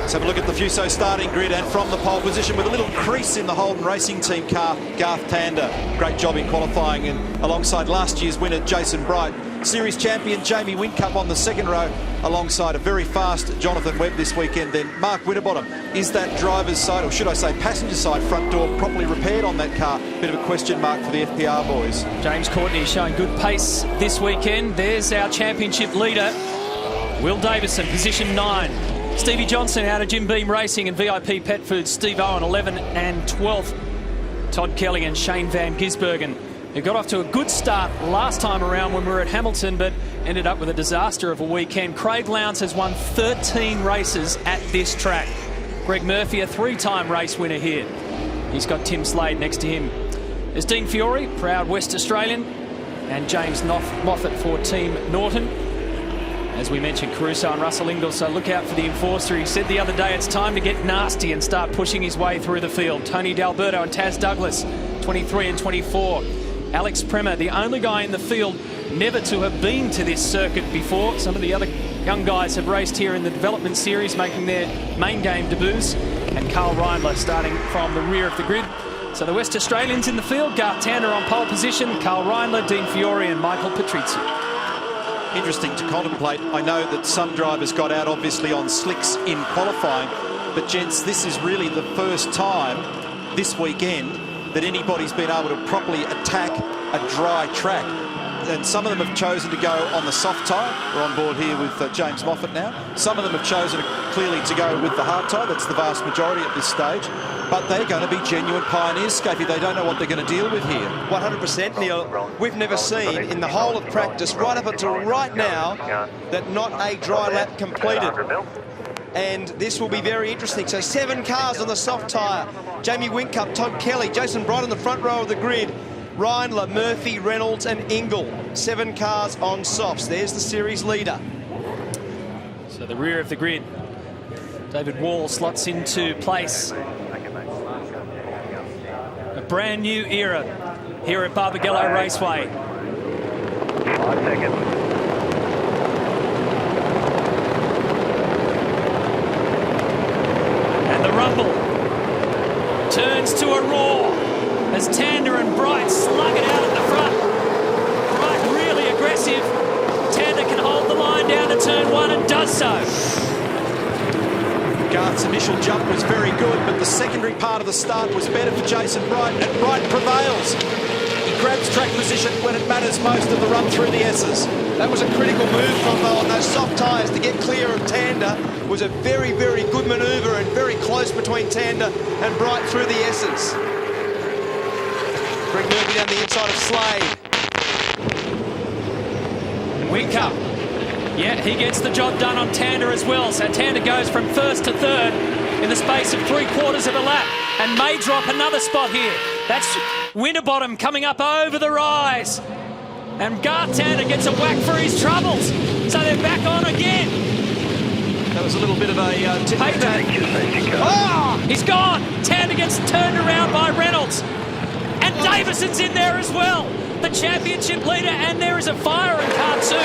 Let's have a look at the Fuso starting grid, and from the pole position with a little crease in the Holden Racing Team car, Garth Tander. Great job in qualifying, and alongside last year's winner Jason Bright. Series champion Jamie Whincup on the second row alongside a very fast Jonathan Webb this weekend. Then Mark Winterbottom. Is that driver's side, or should I say passenger side front door, properly repaired on that car? Bit of a question mark for the FPR boys. James Courtney showing good pace this weekend. There's our championship leader, Will Davison, position 9. Stevie Johnson out of Jim Beam Racing and VIP Pet Foods, Steve Owen 11 and 12th. Todd Kelly and Shane Van Gisbergen, who got off to a good start last time around when we were at Hamilton, but ended up with a disaster of a weekend. Craig Lowndes has won 13 races at this track. Greg Murphy, a 3-time race winner here. He's got Tim Slade next to him. There's Dean Fiore, proud West Australian, and James Moffat for Team Norton. As we mentioned, Caruso and Russell Ingall, so look out for the enforcer. He said the other day it's time to get nasty and start pushing his way through the field. Tony D'Alberto and Taz Douglas, 23 and 24. Alex Premer, the only guy in the field never to have been to this circuit before. Some of the other young guys have raced here in the development series, making their main game debuts. And Carl Reindler starting from the rear of the grid. So the West Australians in the field, Garth Tander on pole position, Carl Reindler, Dean Fiore and Michael Patrizio. Interesting to contemplate. I know that some drivers got out obviously on slicks in qualifying, but gents, this is really the first time this weekend that anybody's been able to properly attack a dry track. And some of them have chosen to go on the soft tyre. We're on board here with James Moffat now. Some of them have chosen clearly to go with the hard tyre. That's the vast majority at this stage. But they're going to be genuine pioneers, Scapey. They don't know what they're going to deal with here. 100%, Neil. We've never seen in the whole of practice, right up until right now, that not a dry lap completed. And this will be very interesting. So 7 cars on the soft tyre. Jamie Whincup, Todd Kelly, Jason Bright on the front row of the grid. Reindler, Murphy, Reynolds and Ingall. 7 cars on softs. There's the series leader. So the rear of the grid. David Wall slots into place. A brand new era here at Barbagallo Raceway. 5 seconds. And the rumble turns to a roar as Tander and Bright slug it out at the front. Bright really aggressive. Tander can hold the line down to turn 1 and does so. Garth's initial jump was very good, but the secondary part of the start was better for Jason Bright, and Bright prevails. He grabs track position when it matters most of the run through the S's. That was a critical move from on those soft tyres to get clear of Tander. It was a very, very good manoeuvre and very close between Tander and Bright through the S's. Greg Murphy down the inside of Slade. Whincup. Yeah, he gets the job done on Tander as well. So Tander goes from first to third in the space of 3/4 of a lap and may drop another spot here. That's Winterbottom coming up over the rise. And Garth Tander gets a whack for his troubles. So they're back on again. That was a little bit of a tip. Oh, he's gone. Tander gets turned around by Reynolds. And Davison's in there as well. The championship leader, and there is a fire in car 2.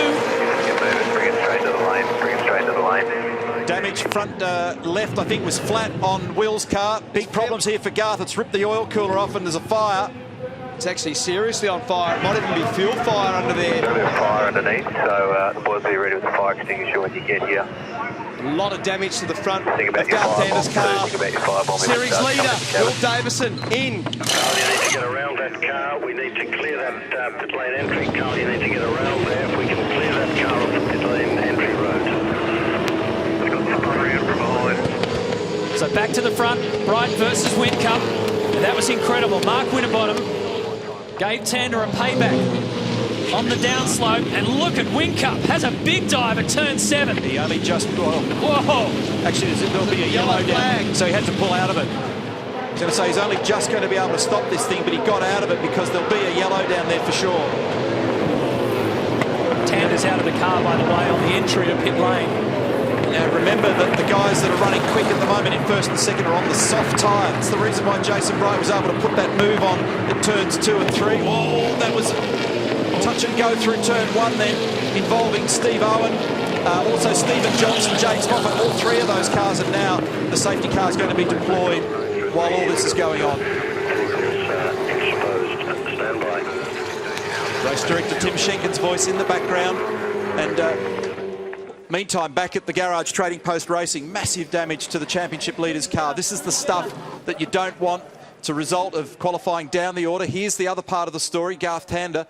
Bring it straight to the lane. Bring it straight to the lane. Damage front left, I think, was flat on Will's car. Big problems here for Garth. It's ripped the oil cooler off and there's a fire. It's actually seriously on fire. It might even be fuel fire under there. There'll be a fire underneath, so the boys will be ready with the fire extinguisher when you get here. A lot of damage to the front Think about of your Garth firebomb. Tander's car. Think about your firebomb. Series leader, Will Davison, in. Carl, you need to get around that car. We need to clear that pit lane entry. Carl, you need to get around there. If we can clear that car off the pit lane entry road. We've got somebody in from behind. So back to the front, Bright versus Whincup. And that was incredible. Mark Winterbottom gave Tander a payback on the downslope, and look at Whincup, has a big dive at turn 7. He only just... Whoa! Actually, there'll be a yellow down, so he had to pull out of it. I was going to say he's only just going to be able to stop this thing, but he got out of it because there'll be a yellow down there for sure. Tander's out of the car, by the way, on the entry to pit lane. Now remember that the guys that are running quick at the moment in first and second are on the soft tyre. That's the reason why Jason Bright was able to put that move on at turns 2 and 3. Oh, that was touch and go through turn 1 then, involving Steve Owen. Also Stephen Johnson, James Moffat, all three of those cars, and now the safety car is going to be deployed while all this is going on. Race director Tim Schenken's voice in the background. And meantime, back at the garage, Trading Post Racing, massive damage to the championship leader's car. This is the stuff that you don't want. It's a result of qualifying down the order. Here's the other part of the story, Garth Tander.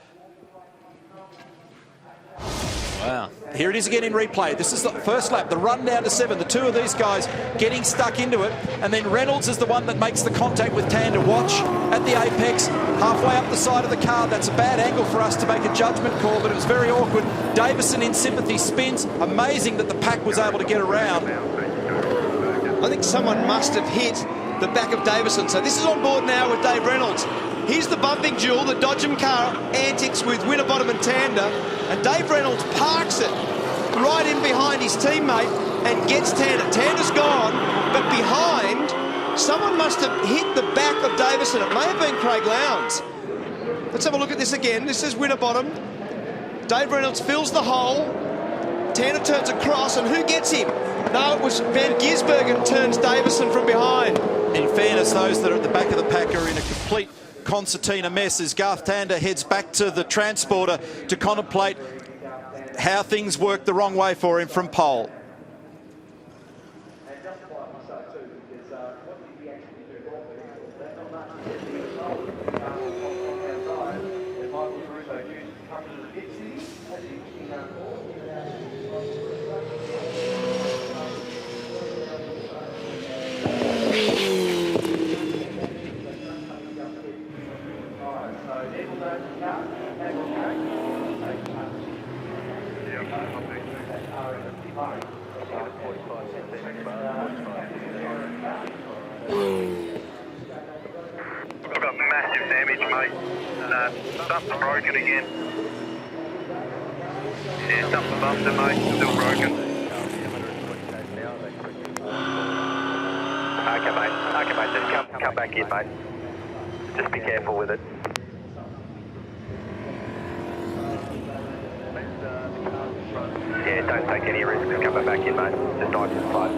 Wow. Here it is again in replay. This is the first lap, the run down to 7. The two of these guys getting stuck into it. And then Reynolds is the one that makes the contact with Tander. Watch at the apex, halfway up the side of the car. That's a bad angle for us to make a judgment call, but it was very awkward. Davison in sympathy spins. Amazing that the pack was able to get around. I think someone must have hit the back of Davison. So this is on board now with Dave Reynolds. Here's the bumping duel, the Dodgem car antics with Winterbottom and Tander. And Dave Reynolds parks it right in behind his teammate and gets Tander. Tander's gone, but behind, someone must have hit the back of Davison. It may have been Craig Lowndes. Let's have a look at this again. This is Winterbottom. Dave Reynolds fills the hole. Tander turns across, and who gets him? No, it was Van Gisbergen turns Davison from behind. In fairness, those that are at the back of the pack are in a complete concertina mess as Garth Tander heads back to the transporter to contemplate how things work the wrong way for him from pole. We've got massive damage, mate. Something broken again. Yeah, something bumped it, mate. Still broken. Okay, mate. Just come back in, mate. Just be careful with it. Yeah, don't take any risks. Just come back in, mate. Just nice and slow.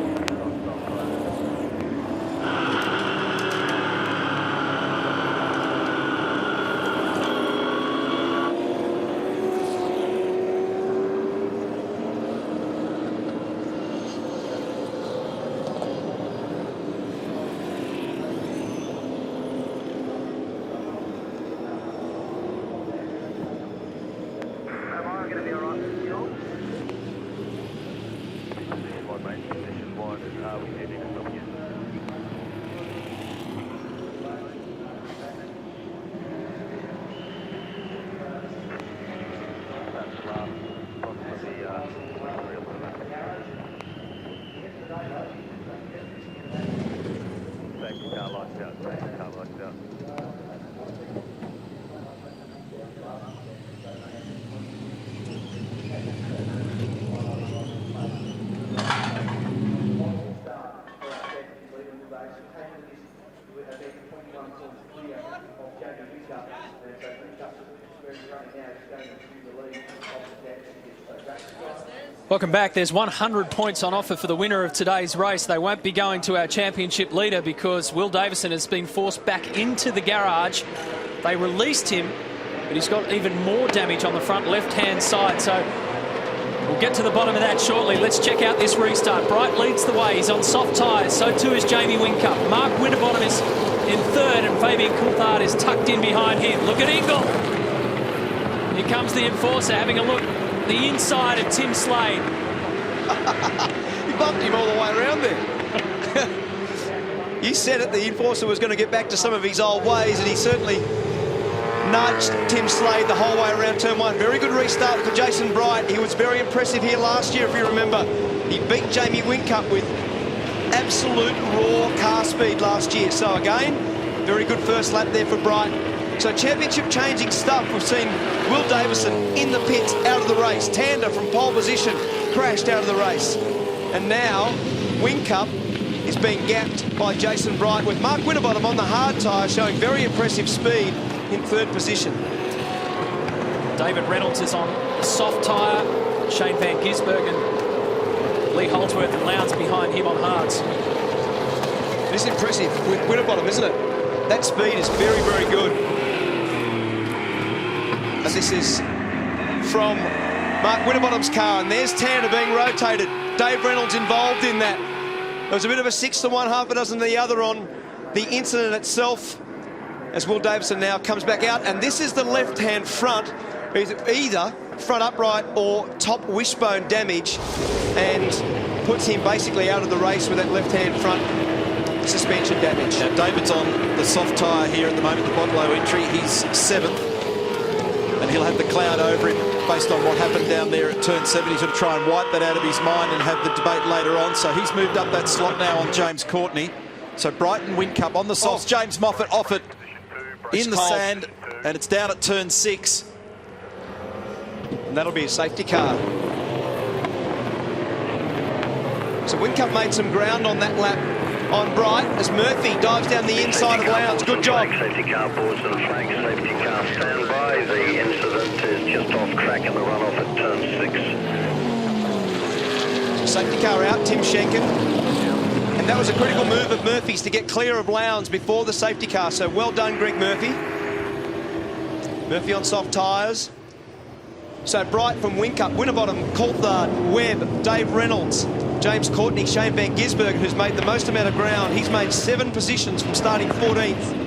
Welcome back. There's 100 points on offer for the winner of today's race. They won't be going to our championship leader because Will Davison has been forced back into the garage. They released him, but he's got even more damage on the front left-hand side. So we'll get to the bottom of that shortly. Let's check out this restart. Bright leads the way. He's on soft tyres. So too is Jamie Whincup. Mark Winterbottom is in third, and Fabian Coulthard is tucked in behind him. Look at Ingle. Here comes the enforcer having a look. The inside of Tim Slade. He bumped him all the way around there. You said it, the enforcer was going to get back to some of his old ways, and he certainly nudged Tim Slade the whole way around turn one. Very good restart for Jason Bright. He was very impressive here last year, if you remember. He beat Jamie Whincup with absolute raw car speed last year. So again, very good first lap there for Bright. So championship changing stuff. We've seen Will Davison in the pits, out of the race. Tander from pole position, crashed out of the race. And now Whincup is being gapped by Jason Bright, with Mark Winterbottom on the hard tyre showing very impressive speed in third position. David Reynolds is on soft tyre. Shane Van Gisbergen Lee Holdsworth and Lowndes behind him on hards. It's impressive with Winterbottom, isn't it? That speed is very, very good. And this is from Mark Winterbottom's car, and there's Tanner being rotated. Dave Reynolds involved in that. There was a bit of a 6 to 1, half a dozen to the other on the incident itself, as Will Davison now comes back out. And this is the left-hand front, either front upright or top wishbone damage, and puts him basically out of the race with that left-hand front suspension damage. Now, David's on the soft tyre here at the moment, the Bodlow entry. He's 7th, and he'll have the cloud over him based on what happened down there at turn 7. He's going to try and wipe that out of his mind and have the debate later on. So he's moved up that slot now on James Courtney. So Brighton Whincup on the softs. James Moffat off it in the sand, and it's down at turn 6. And that'll be a safety car. So Whincup made some ground on that lap on Bright as Murphy dives down the inside of Lowndes. Good job. Safety car boards and flag. Safety car stand by. The incident is just off track in the runoff at turn 6. Safety car out, Tim Schenken. And that was a critical move of Murphy's to get clear of Lowndes before the safety car. So well done, Greg Murphy. Murphy on soft tyres. So Bright from Whincup, Winterbottom, Coulthard, Webb, Dave Reynolds, James Courtney, Shane Van Gisbergen, who's made the most amount of ground. He's made 7 positions from starting 14th.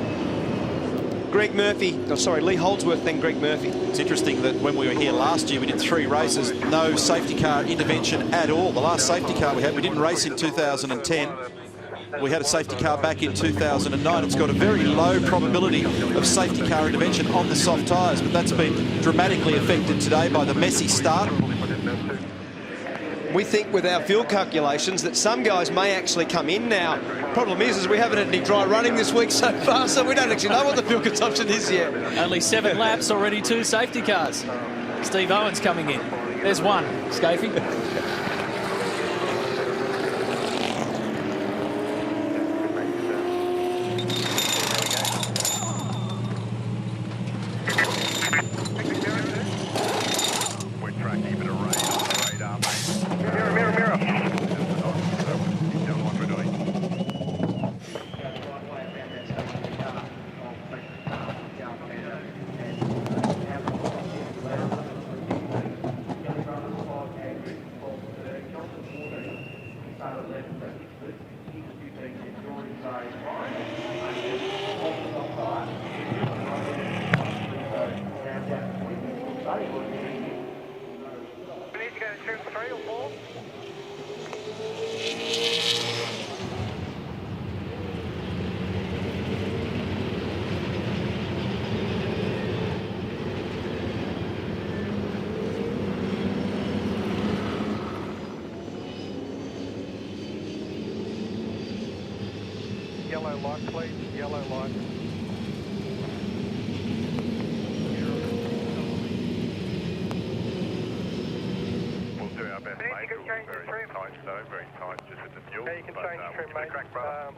Greg Murphy, oh, sorry, Lee Holdsworth, then Greg Murphy. It's interesting that when we were here last year, we did 3 races, no safety car intervention at all. The last safety car we had, we didn't race in 2010. We had a safety car back in 2009. It's got a very low probability of safety car intervention on the soft tyres, but that's been dramatically affected today by the messy start. We think with our fuel calculations that some guys may actually come in now. Problem is we haven't had any dry running this week so far, so we don't actually know what the fuel consumption is yet. Only 7 laps, already 2 safety cars. Steve Owens coming in. There's one, Scafie. Yellow light, please. Yellow light. We'll do our best, mate. Very tight, though. Very tight, just with the fuel. Yeah, you can change the trim, mate. Crack, brother.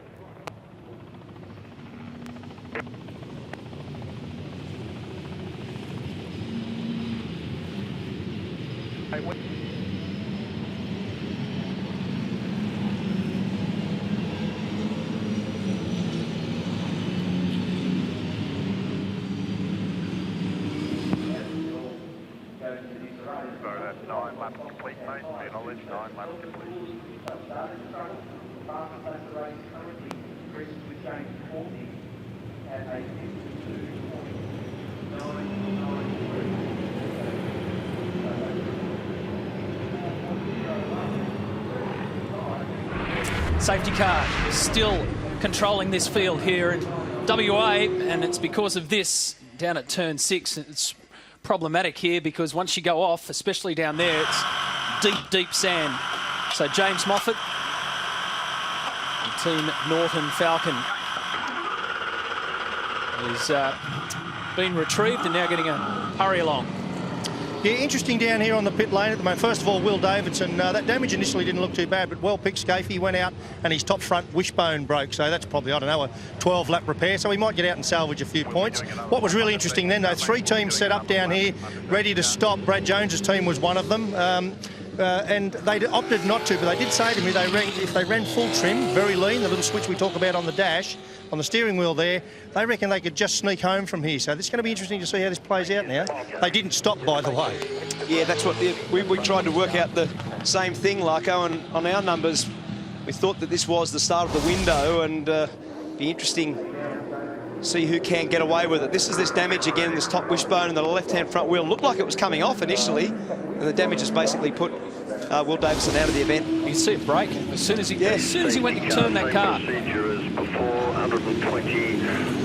Hey, what? Safety car still controlling this field here in WA, and it's because of this down at turn 6. It's problematic here because once you go off, especially down there, it's deep, deep sand. So James Moffat and Team Norton Falcon has been retrieved and now getting a hurry along. Yeah, interesting down here on the pit lane at the moment. First of all, Will Davidson, that damage initially didn't look too bad, but well picked, Scafie. He went out and his top front wishbone broke, so that's probably, I don't know, a 12-lap repair, so he might get out and salvage a few points. What was really interesting then, though, 3 teams set up down here ready to stop. Brad Jones's team was one of them. and they opted not to, but they did say to me if they ran full trim, very lean, the little switch we talk about on the dash, on the steering wheel there, they reckon they could just sneak home from here. So it's going to be interesting to see how this plays out now. They didn't stop, by the way. Yeah, that's what we tried to work out the same thing, Larko, and on our numbers, we thought that this was the start of the window, and be interesting to see who can get away with it. This is this damage again in this top wishbone and the left-hand front wheel. Looked like it was coming off initially, and the damage has basically put Will Davison out of the event. You can see it break as soon as he went to turn that car. Procedure is before 120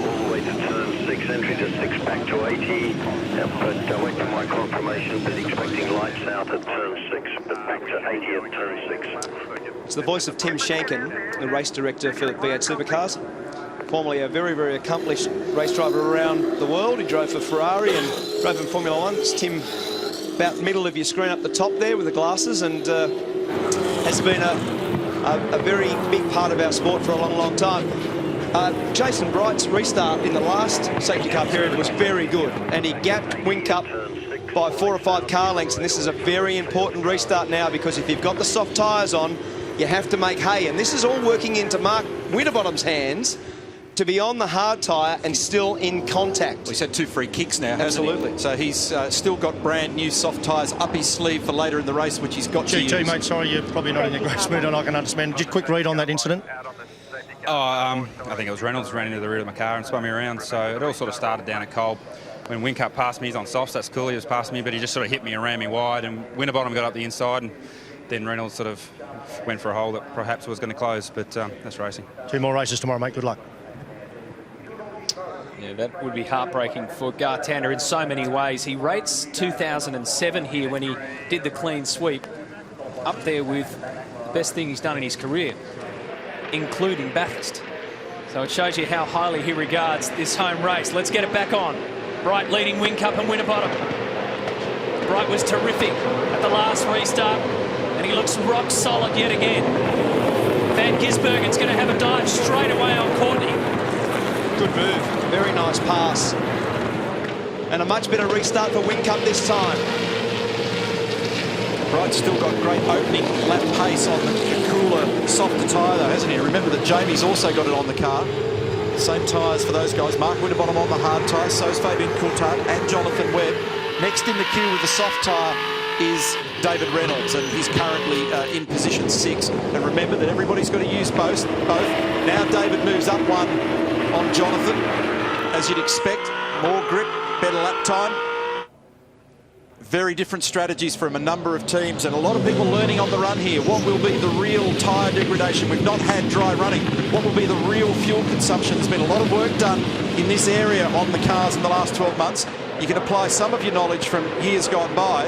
all the way to turn 6, entry to 6 back to 80. But wait for my confirmation, but expecting lights out at turn 6, but back to 80 at turn 6. It's the voice of Tim Shanken, the race director for V8 Supercars. Formerly a very, very accomplished race driver around the world. He drove for Ferrari and drove in Formula 1. It's Tim about middle of your screen up the top there with the glasses, and has been a very big part of our sport for a long, long time. Jason Bright's restart in the last safety car period was very good, and he gapped Whincup by 4 or 5 car lengths, and this is a very important restart now, because if you've got the soft tyres on, you have to make hay, and this is all working into Mark Winterbottom's hands to be on the hard tyre and still in contact. Well, he's had 2 free kicks now, hasn't Absolutely. he? So he's still got brand new soft tyres up his sleeve for later in the race, which he's got to use. GT, mate, sorry, you're probably not in your great mood, and I can understand. Just quick read on that incident. I think it was Reynolds ran into the rear of my car and spun me around, so it all sort of started down at Cobb. When Whincup passed me, he's on softs, that's cool, he was passing me, but he just sort of hit me and ran me wide, and Winterbottom got up the inside, and then Reynolds sort of went for a hole that perhaps was going to close, but that's racing. 2 more races tomorrow, mate, good luck. Yeah, that would be heartbreaking for Gartander in so many ways. He rates 2007 here when he did the clean sweep, up there with the best thing he's done in his career, including Bathurst. So it shows you how highly he regards this home race. Let's get it back on. Bright leading Whincup and Winterbottom. Bright was terrific at the last restart, and he looks rock solid yet again. Van Gisbergen's going to have a dive straight away on Courtney. Good move, very nice pass. And a much better restart for Whincup this time. Bright's still got great opening lap pace on the cooler, softer tyre though, hasn't he? Remember that Jamie's also got it on the car. Same tyres for those guys. Mark Winterbottom on the hard tyre, so is Fabian Coulthard and Jonathan Webb. Next in the queue with the soft tyre is David Reynolds, and he's currently in position 6. And remember that everybody's got to use both. Now David moves up 1 on Jonathan, as you'd expect. More grip, better lap time. Very different strategies from a number of teams, and a lot of people learning on the run here. What will be the real tyre degradation? We've not had dry running. What will be the real fuel consumption? There's been a lot of work done in this area on the cars in the last 12 months. You can apply some of your knowledge from years gone by,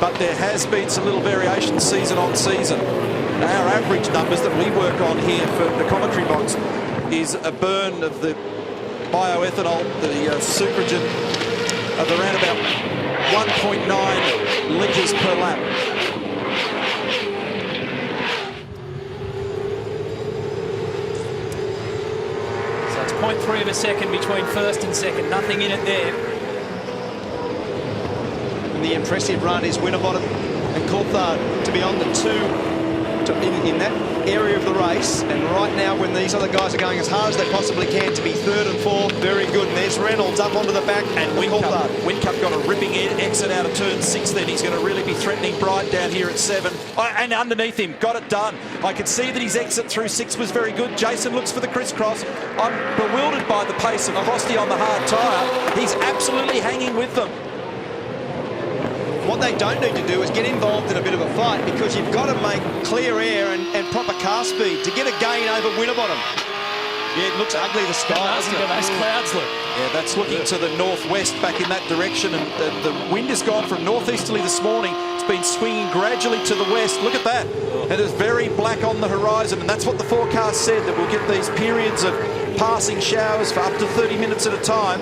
but there has been some little variation season on season. Our average numbers that we work on here for the commentary box is a burn of the bioethanol, the Supergen, of around about 1.9 litres per lap. So it's 0.3 of a second between first and second. Nothing in it there. And the impressive run is Winterbottom and Coulthard to be on the 2 in that area of the race, and right now when these other guys are going as hard as they possibly can to be 3rd and 4th, very good. And there's Reynolds up onto the back, and Whincup got a ripping exit out of turn 6 then. He's going to really be threatening Bright down here at 7. And underneath him, got it done. I could see that his exit through 6 was very good. Jason looks for the crisscross. I'm bewildered by the pace of Frosty on the hard tyre. He's absolutely hanging with them. What they don't need to do is get involved in a bit of a fight, because you've got to make clear air and proper car speed to get a gain over Winterbottom. Yeah, it looks ugly, the sky. Doesn't it? Those clouds look. Yeah, that's looking to the northwest back in that direction, and the wind has gone from northeasterly this morning. It's been swinging gradually to the west. Look at that. And it's very black on the horizon, and that's what the forecast said, that we'll get these periods of passing showers for up to 30 minutes at a time.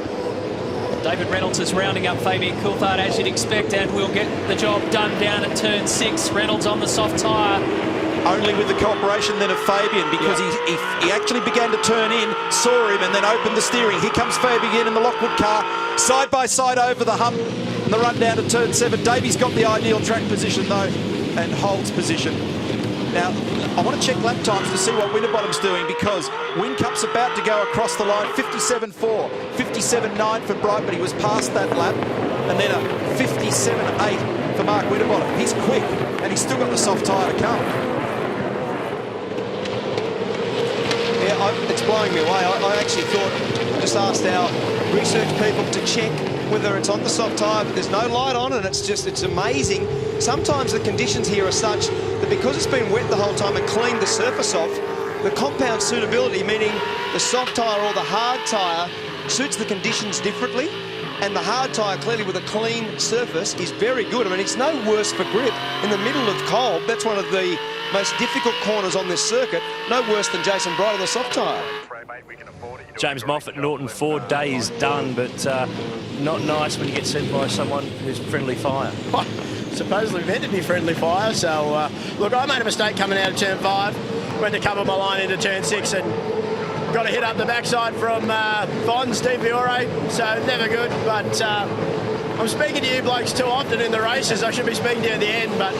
David Reynolds is rounding up Fabian Coulthard, as you'd expect, and will get the job done down at turn 6. Reynolds on the soft tyre. Only with the cooperation then of Fabian, because he actually began to turn in, saw him, and then opened the steering. Here comes Fabian in the Lockwood car, side by side over the hump, and the run down to turn 7. Davey's got the ideal track position though. and holds position. Now, I want to check lap times to see what Winterbottom's doing, because Wincup's about to go across the line. 57.4, 57.9 for Bright, but he was past that lap. And then a 57.8 for Mark Winterbottom. He's quick, and he's still got the soft tyre to come. Yeah, it's blowing me away. I actually thought, just asked our research people to check whether it's on the soft tyre, but there's no light on, and it's amazing. Sometimes the conditions here are such that because it's been wet the whole time and cleaned the surface off, the compound suitability, meaning the soft tyre or the hard tyre, suits the conditions differently. And the hard tyre, clearly with a clean surface, is very good. I mean, it's no worse for grip. In the middle of Kolb, that's one of the most difficult corners on this circuit. No worse than Jason Bright on the soft tyre. James Moffat, Norton Ford, day is done, but not nice when you get sent by someone who's friendly fire. Supposedly meant to be friendly fire, so look, I made a mistake coming out of turn 5, went to cover my line into turn 6 and got a hit up the backside from Fons, Di Fiore, so never good, but I'm speaking to you blokes too often in the races. I should be speaking to you at the end, but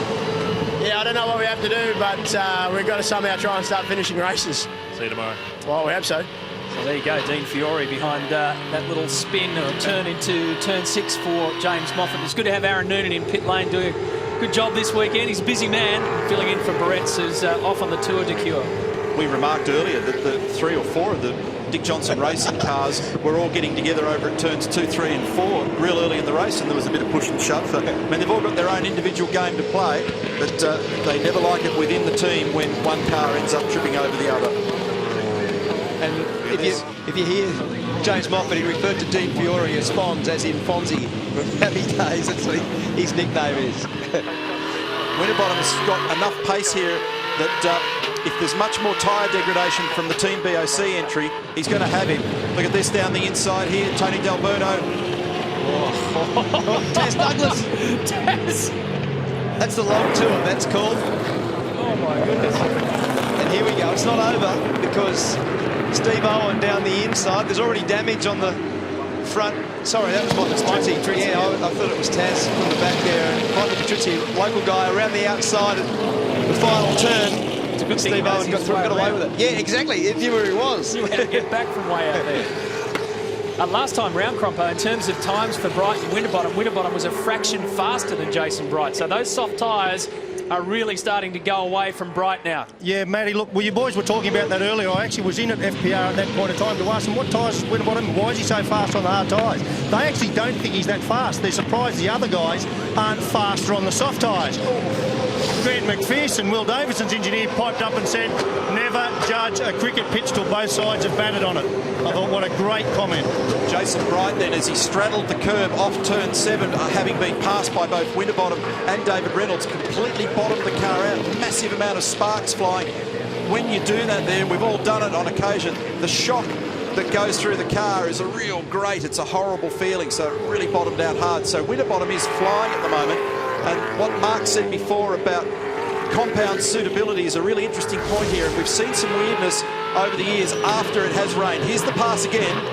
yeah, I don't know what we have to do, but we've got to somehow try and start finishing races. See you tomorrow. Well, we hope so. So there you go, Dean Fiore behind that little spin or turn into turn 6 for James Moffat. It's good to have Aaron Noonan in pit lane doing a good job this weekend. He's a busy man, filling in for Barrett's, who's off on the Tour de Cure. We remarked earlier that the 3 or 4 of the Dick Johnson racing cars were all getting together over at turns 2, 3 and 4 real early in the race, and there was a bit of push and shove. I mean, they've all got their own individual game to play, but they never like it within the team when one car ends up tripping over the other. And if you hear James Moffat, he referred to Dean Fiore as Fons, as in Fonzie from Happy Days. That's what his nickname is. Winterbottom has got enough pace here that if there's much more tyre degradation from the Team BOC entry, he's going to have him. Look at this down the inside here. Tony D'Alberto. Oh, Taz Douglas. Taz. That's the long tour, that's called. Oh, my goodness. And here we go. It's not over because Steve Owen down the inside. There's already damage on the front. Sorry, that was Michael Patrizzi. Yeah, I thought it was Taz from the back there. And Michael Patrizzi, local guy, around the outside at the final turn. It's a good thing Steve Owen got away with it. Yeah, exactly. He knew where he was. Knew how to get back from way out there. Last time round, Crompo, in terms of times for Bright and Winterbottom was a fraction faster than Jason Bright. So those soft tyres are really starting to go away from Bright now. Yeah, Matty, look, well, you boys were talking about that earlier. I actually was in at FPR at that point of time to ask them what tyres is Winterbottom, why is he so fast on the hard tyres? They actually don't think he's that fast. They're surprised the other guys aren't faster on the soft tyres. Grant McPherson, Will Davidson's engineer, piped up and said, never judge a cricket pitch till both sides have batted on it. I thought, what a great comment. Jason Bright then, as he straddled the curb off turn 7, having been passed by both Winterbottom and David Reynolds, completely bottomed the car out. Massive amount of sparks flying. When you do that there, we've all done it on occasion, the shock that goes through the car is a real great, it's a horrible feeling, so it really bottomed out hard. So Winterbottom is flying at the moment, and what Mark said before about compound suitability is a really interesting point here, and we've seen some weirdness over the years after it has rained. Here's the pass again.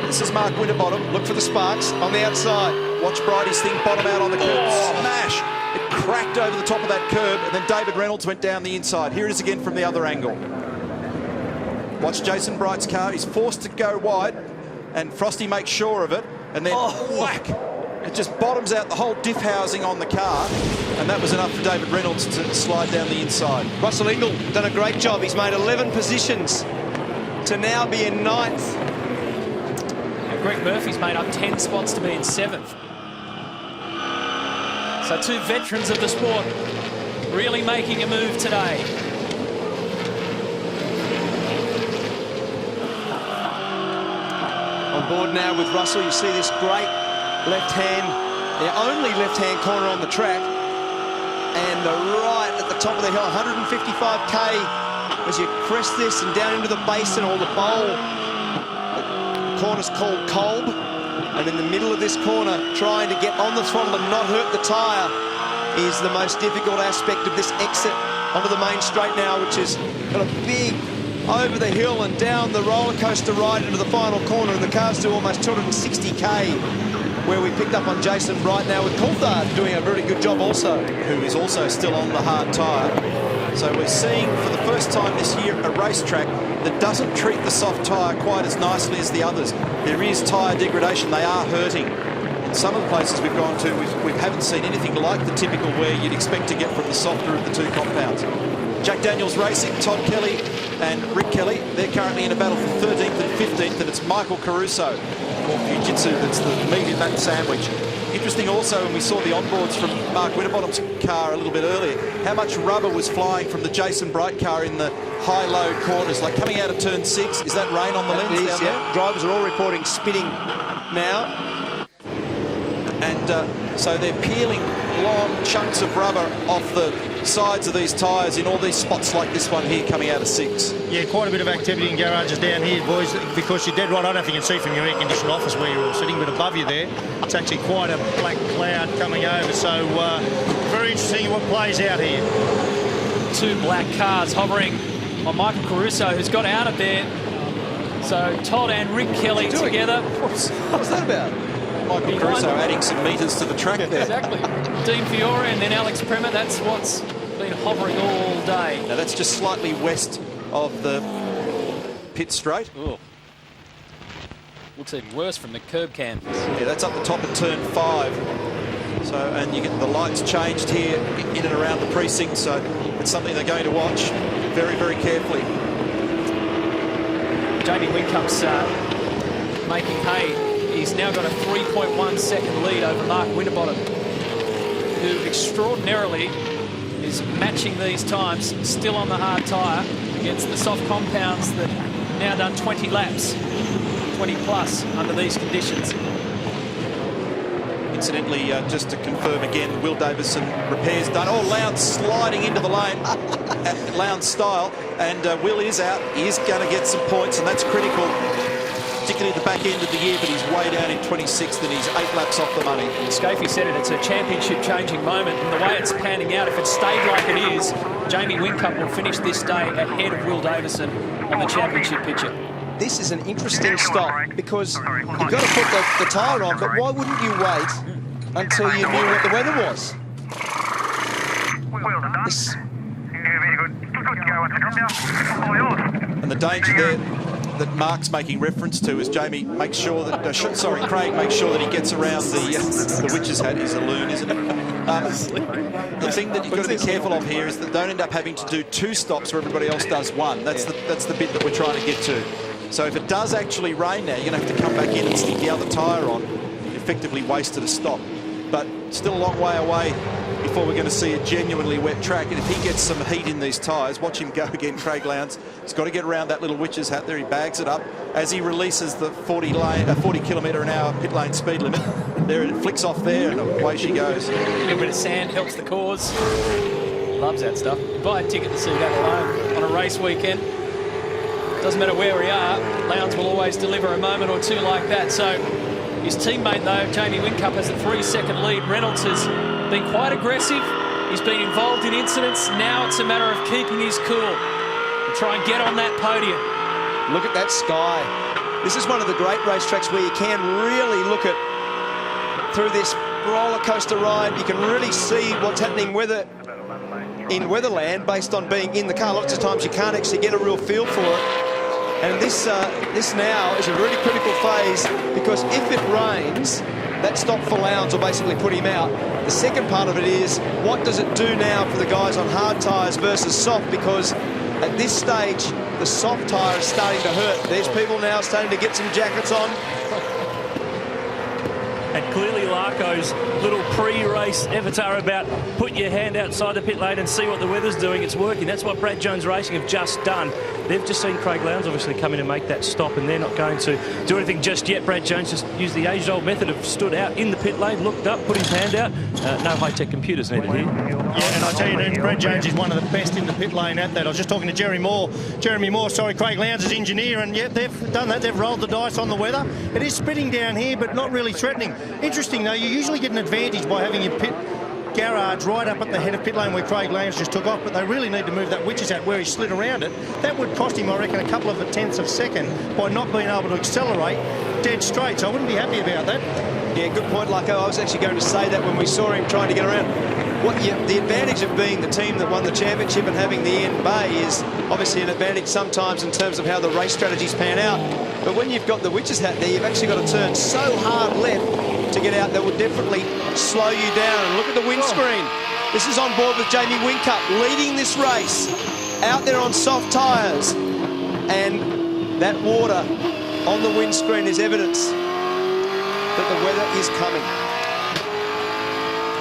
This is Mark Winterbottom. Look for the sparks on the outside. Watch Bridie's thing bottom out on the curb. Smash! It cracked over the top of that curb, and then David Reynolds went down the inside. Here it is again from the other angle. Watch Jason Bright's car. He's forced to go wide, and Frosty makes sure of it, and then whack! It just bottoms out the whole diff housing on the car, and that was enough for David Reynolds to slide down the inside. Russell Ingall done a great job. He's made 11 positions to now be in 9th. And Greg Murphy's made up 10 spots to be in 7th. So 2 veterans of the sport really making a move today. On board now with Russell, you see this great left-hand, the only left-hand corner on the track, and the right at the top of the hill, 155k as you crest this and down into the basin or the bowl. The corner's called Kolb, and in the middle of this corner, trying to get on the throttle and not hurt the tyre is the most difficult aspect of this exit onto the main straight now, which is got a big over the hill and down the roller coaster ride into the final corner, and the cars do almost 260k. where we picked up on Jason right now with Coulthard doing a very good job also. Who is also still on the hard tyre. So we're seeing for the first time this year a racetrack that doesn't treat the soft tyre quite as nicely as the others. There is tyre degradation. They are hurting. In some of the places we've gone to, we haven't seen anything like the typical wear you'd expect to get from the softer of the two compounds. Jack Daniels Racing, Todd Kelly and Rick Kelly, they're currently in a battle for 13th and 15th, and it's Michael Caruso or Jiu-Jitsu that's the meat in that sandwich. Interesting also, when we saw the onboards from Mark Winterbottom's car a little bit earlier, how much rubber was flying from the Jason Bright car in the high-low corners, like coming out of turn 6. Is that rain on the lens? It is, yeah. Drivers are all reporting spinning now. And so they're peeling long chunks of rubber off the sides of these tyres in all these spots like this one here coming out of 6. Yeah, quite a bit of activity in garages down here, boys, because you're dead right. I don't know if you can see from your air-conditioned office where you're all sitting, but above you there, it's actually quite a black cloud coming over. So very interesting what plays out here. 2 black cars hovering on Michael Caruso, who's got out of there. So Todd and Rick Kelly together. What's that about? Michael Caruso adding some metres to the track there. Exactly. Dean Fiore and then Alex Premer. That's what's been hovering all day. Now that's just slightly west of the pit straight. Ooh. Looks even worse from the curb canvas. Yeah, that's up the top of turn 5. So, and you get the lights changed here in and around the precinct. So it's something they're going to watch very, very carefully. Jamie Wincup's making hay. He's now got a 3.1 second lead over Mark Winterbottom, who extraordinarily is matching these times, still on the hard tyre, against the soft compounds that now done 20 laps, 20 plus under these conditions. Incidentally, just to confirm again, Will Davison repairs done. Oh, Lowndes sliding into the lane, Lowndes style, and Will is out. He is going to get some points, and that's critical, particularly at the back end of the year, but he's way down in 26th and he's 8 laps off the money. Scafie said it, it's a championship-changing moment, and the way it's panning out, if it stayed like it is, Jamie Whincup will finish this day ahead of Will Davison on the championship picture. This is an interesting stop because you've got to put the tyre on, but why wouldn't you wait until you knew what the weather was? And the danger there that Mark's making reference to is Jamie makes sure that, Craig makes sure that he gets around the witch's hat. Is a loon, isn't it? The thing that you've got to be careful of here is that don't end up having to do 2 stops where everybody else does 1. That's the bit that we're trying to get to. So if it does actually rain now, you're going to have to come back in and stick the other tyre on. You effectively wasted a stop. But still a long way away before we're going to see a genuinely wet track. And if he gets some heat in these tyres, watch him go again, Craig Lowndes. He's got to get around that little witch's hat there. He bags it up as he releases the 40 km an hour pit lane speed limit. There it flicks off there and away she goes. A little bit of sand helps the cause. Loves that stuff. Buy a ticket to see that alone on a race weekend. Doesn't matter where we are, Lowndes will always deliver a moment or two like that. So his teammate, though, Jamie Whincup, has a 3-second lead. Reynolds has been quite aggressive. He's been involved in incidents. Now it's a matter of keeping his cool and try and get on that podium. Look at that sky. This is one of the great racetracks where you can really look at, through this roller coaster ride, you can really see what's happening in weatherland based on being in the car. Lots of times you can't actually get a real feel for it. And this now is a really critical phase because if it rains, that stop for Lowndes will basically put him out. The second part of it is, what does it do now for the guys on hard tyres versus soft? Because at this stage, the soft tyre is starting to hurt. There's people now starting to get some jackets on. And clearly Larko's little pre-race avatar about put your hand outside the pit lane and see what the weather's doing, it's working. That's what Brad Jones Racing have just done. They've just seen Craig Lowndes obviously come in and make that stop, and they're not going to do anything just yet. Brad Jones just used the age-old method of stood out in the pit lane, looked up, put his hand out. No high-tech computers needed here. Yeah, and I tell you, Brad Jones is one of the best in the pit lane at that. I was just talking to Jeremy Moore, Craig Lowndes' engineer, and yeah, they've done that. They've rolled the dice on the weather. It is spitting down here, but not really threatening. Interesting, though, you usually get an advantage by having your pit garage right up at the head of pit lane where Craig Lowndes just took off, but they really need to move that witch's hat where he slid around it. That would cost him, I reckon, a couple of tenths of a second by not being able to accelerate dead straight, so I wouldn't be happy about that. Yeah, good point, Lucko. I was actually going to say that when we saw him trying to get around. The advantage of being the team that won the championship and having the end bay is obviously an advantage sometimes in terms of how the race strategies pan out. But when you've got the witch's hat there, you've actually got to turn so hard left to get out that will definitely slow you down. And look at the windscreen. This is on board with Jamie Whincup leading this race out there on soft tyres. And that water on the windscreen is evidence that the weather is coming.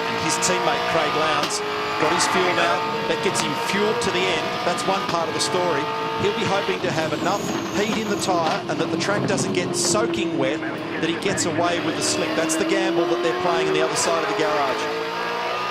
And his teammate Craig Lowndes got his fuel now. That gets him fueled to the end. That's one part of the story. He'll be hoping to have enough heat in the tyre and that the track doesn't get soaking wet, that he gets away with the slip. That's the gamble that they're playing on the other side of the garage.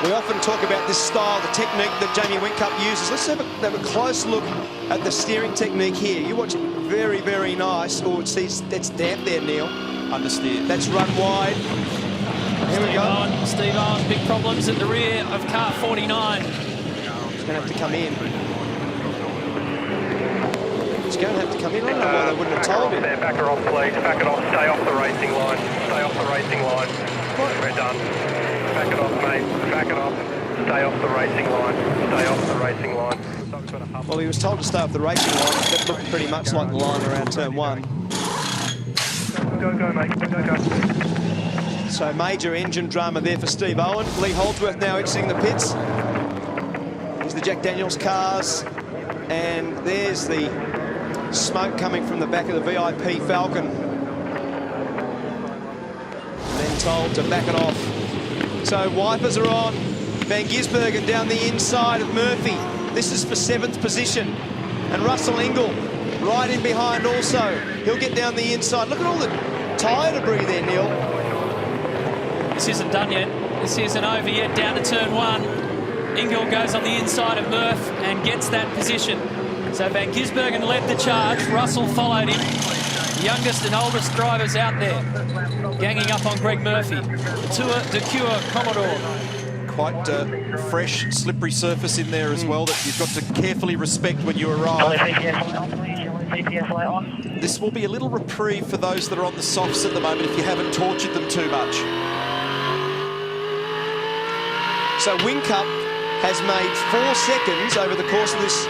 We often talk about this style, the technique that Jamie Whincup uses. Let's have a close look at the steering technique here. You watch it, very, very nice. Oh, that's damp there, Neil. Understeer. That's run wide. Here we go. Steve Owen, big problems at the rear of car 49. He's going to have to come in. He's going to have to come in. I don't know why they wouldn't have told him. Back her off, please. Back it off. Stay off the racing line. Stay off the racing line. We're done. Back it off, mate. Back it off. Stay off the racing line. Stay off the racing line. Well, he was told to stay off the racing line. That looked pretty much like the line around turn 1. Go, mate. Go. So major engine drama there for Steve Owen. Lee Holdsworth now exiting the pits. Here's the Jack Daniels cars. And there's the smoke coming from the back of the VIP Falcon. And then told to back it off. So wipers are on. Van Gisbergen down the inside of Murphy. This is for 7th position. And Russell Ingall right in behind also. He'll get down the inside. Look at all the tyre debris there, Neil. This isn't done yet. This isn't over yet. Down to turn 1. Ingall goes on the inside of Murph and gets that position. So Van Gisbergen led the charge. Russell followed him. The youngest and oldest drivers out there. Ganging up on Greg Murphy. Tour de Cure Commodore. Quite fresh, slippery surface in there as well that you've got to carefully respect when you arrive. This will be a little reprieve for those that are on the softs at the moment if you haven't tortured them too much. So Whincup has made 4 seconds over the course of this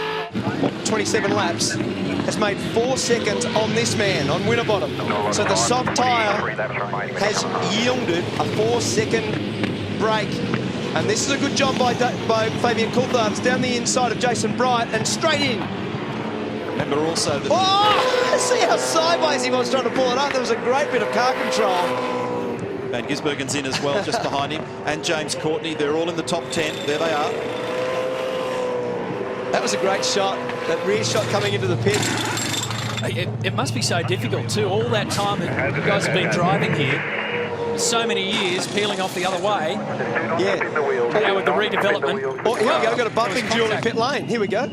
27 laps, has made 4 seconds on this man, on Winterbottom. So the soft tyre has yielded a 4-second break. And this is a good job by Fabian Coulthard. It's down the inside of Jason Bright and straight in. Remember also that... Oh! See how sideways he was trying to pull it up. There was a great bit of car control. Van Gisbergen's in as well, just behind him. And James Courtney, they're all in the top 10. There they are. That was a great shot. That rear shot coming into the pit. It must be so difficult too. All that time that you guys have been driving here, so many years peeling off the other way. Yeah. Now with the redevelopment. Oh, here we go. We've got a bumping duel in pit lane. Here we go.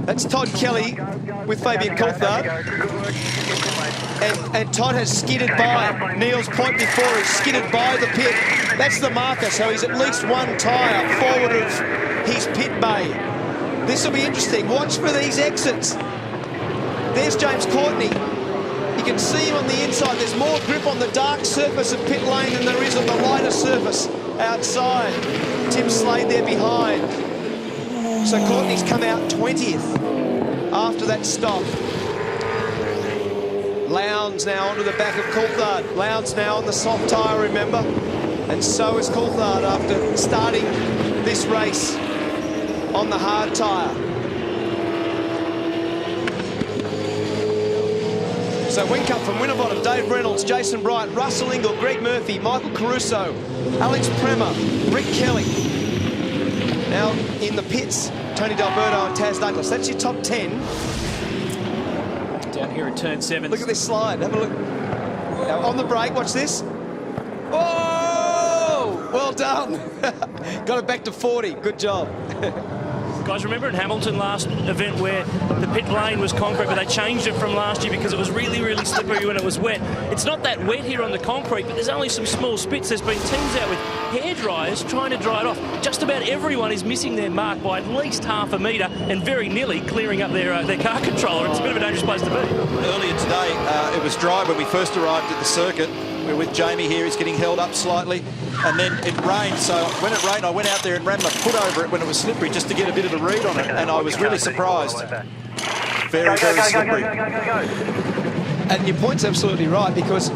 That's Todd Kelly with Fabian Coulthard. And Todd has skidded by. Neil's point before, he's skidded by the pit. That's the marker, so he's at least 1 tyre forward of his pit bay. This will be interesting. Watch for these exits. There's James Courtney. You can see him on the inside. There's more grip on the dark surface of pit lane than there is on the lighter surface outside. Tim Slade there behind. So Courtney's come out 20th after that stop. Lowndes now onto the back of Coulthard. Lowndes now on the soft tyre, remember? And so is Coulthard after starting this race on the hard tyre. So Whincup from Winterbottom, Dave Reynolds, Jason Bright, Russell Ingall, Greg Murphy, Michael Caruso, Alex Premer, Rick Kelly. Now in the pits, Tony D'Alberto and Taz Douglas. That's your top 10. Down here at turn 7. Look at this slide. Have a look. Now on the brake, watch this. Oh! Well done. Got it back to 40. Good job. Guys, remember in Hamilton last event where the pit lane was concrete, but they changed it from last year because it was really, really slippery when it was wet. It's not that wet here on the concrete, but there's only some small spits. There's been teams out with hairdryers trying to dry it off. Just about everyone is missing their mark by at least half a metre and very nearly clearing up their car controller. It's a bit of a dangerous place to be. Earlier today, it was dry when we first arrived at the circuit. We're with Jamie here. He's getting held up slightly. And then it rained. So when it rained, I went out there and ran my foot over it when it was slippery just to get a bit of a read on it. And I was really surprised. Very, very slippery. And your point's absolutely right, because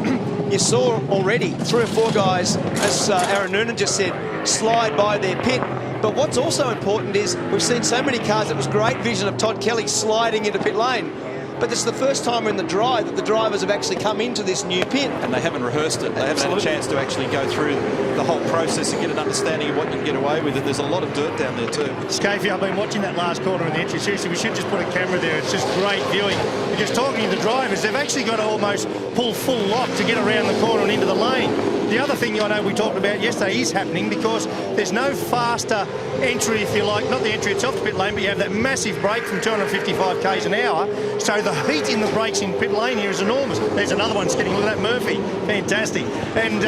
you saw already 3 or 4 guys, as Aaron Noonan just said, slide by their pit. But what's also important is we've seen so many cars. It was great vision of Todd Kelly sliding into pit lane. But it's the first time in the drive that the drivers have actually come into this new pit. And they haven't rehearsed it. They haven't had a chance to actually go through the whole process and get an understanding of what you can get away with. And there's a lot of dirt down there too. Scafey, I've been watching that last corner in the entry. Seriously, we should just put a camera there. It's just great viewing. Because talking to the drivers, they've actually got to almost pull full lock to get around the corner and into the lane. The other thing I know we talked about yesterday is happening because there's no faster entry, if you like, not the entry itself to pit lane, but you have that massive brake from 255 k's an hour. So the heat in the brakes in pit lane here is enormous. There's another one skidding. Look at that, Murphy. Fantastic. And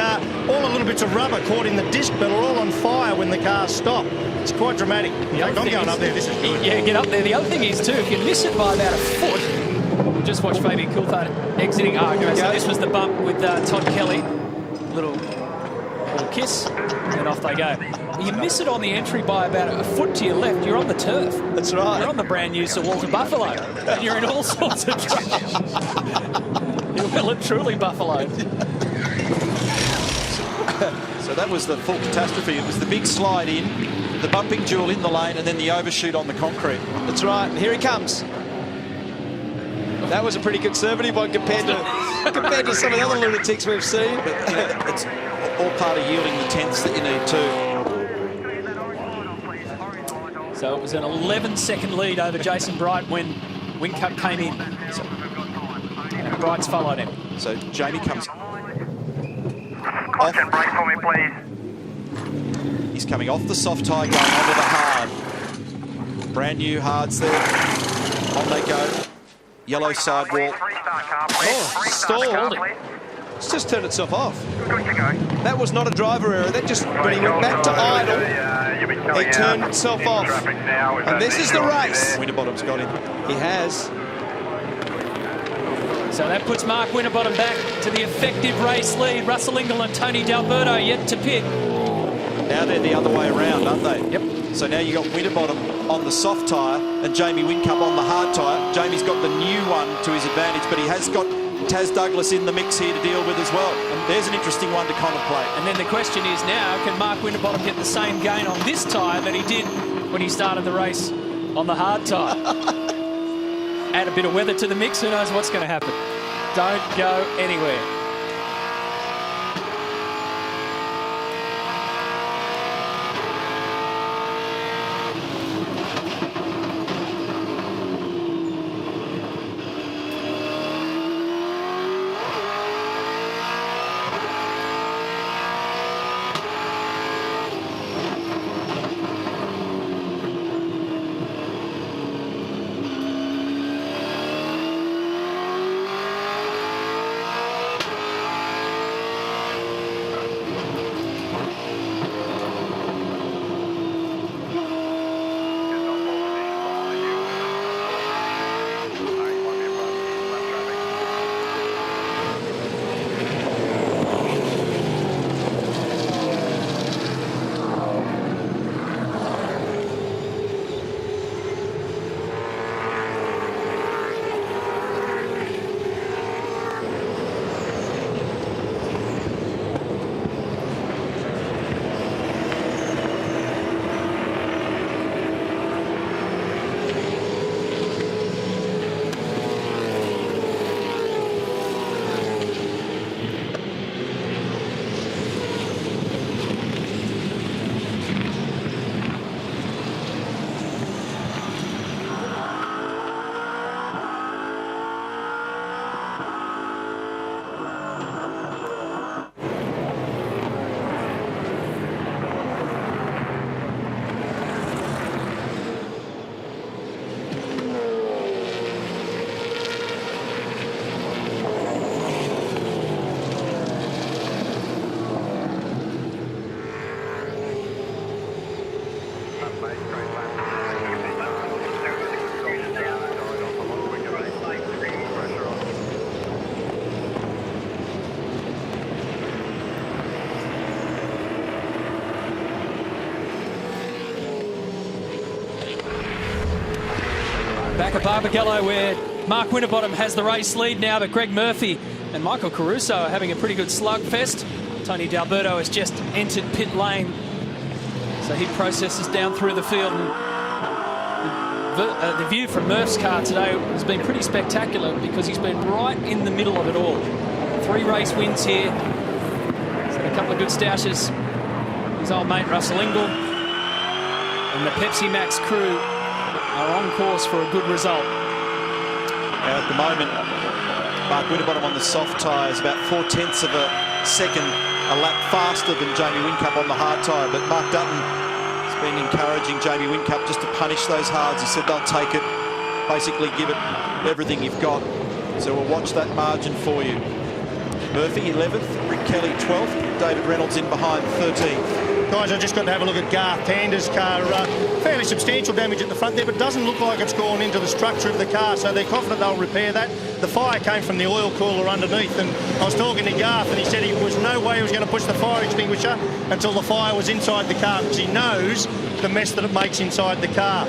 all the little bits of rubber caught in the disc belt are all on fire when the cars stop. It's quite dramatic. I'm going up there. This is good. Yeah, get up there. The other thing is, too, if you miss it by about a foot, just watch Fabian Coulthard exiting. So this was the bump with Todd Kelly. Little kiss, and off they go. You miss it on the entry by about a foot to your left, you're on the turf. That's right. You're on the brand new Sir Walter Buffalo, and you're in all sorts of trouble. You're well and truly buffaloed. So that was the full catastrophe. It was the big slide in, the bumping duel in the lane, and then the overshoot on the concrete. That's right. And here he comes. That was a pretty conservative one compared to some of the other lunatics we've seen. But, you know, it's all part of yielding the tenths that you need too. So it was an 11-second lead over Jason Bright when Whincup came in. And Bright's followed him. So Jamie comes off. Brake for me, please. He's coming off the soft tyre, going onto the hard. Brand new hards there. On they go. Yellow sidewall. Oh, stalled. It's just turned itself off. Good to go. That was not a driver error. That just, when he went back to idle, it turned itself off. And this is the race. Winterbottom's got him. He has. So that puts Mark Winterbottom back to the effective race lead. Russell Ingall and Tony D'Alberto yet to pit. Now they're the other way around, aren't they? Yep. So now you've got Winterbottom on the soft tyre and Jamie Whincup on the hard tyre. Jamie's got the new one to his advantage, but he has got Taz Douglas in the mix here to deal with as well. And there's an interesting one to contemplate. And then the question is now, can Mark Winterbottom get the same gain on this tyre that he did when he started the race on the hard tyre? Add a bit of weather to the mix, who knows what's going to happen. Don't go anywhere. back at Barbagallo, where Mark Winterbottom has the race lead now, but Greg Murphy and Michael Caruso are having a pretty good slugfest. Tony D'Alberto has just entered pit lane, so he processes down through the field. And the view from Murph's car today has been pretty spectacular because he's been right in the middle of it all. 3 race wins here. He's had a couple of good stoushes. His old mate Russell Ingall and the Pepsi Max crew are on course for a good result. At the moment, Mark Winterbottom on the soft tyres, about 0.4 of a second a lap faster than Jamie Whincup on the hard tyre. But Mark Dutton has been encouraging Jamie Whincup just to punish those hards. He said they'll take it, basically give it everything you've got. So we'll watch that margin for you. Murphy 11th, Rick Kelly 12th, David Reynolds in behind 13th. Guys, I just got to have a look at Garth Tander's car. Fairly substantial damage at the front there, but doesn't look like it's gone into the structure of the car, so they're confident they'll repair that. The fire came from the oil cooler underneath, and I was talking to Garth, and he said he was no way he was going to push the fire extinguisher until the fire was inside the car, because he knows the mess that it makes inside the car.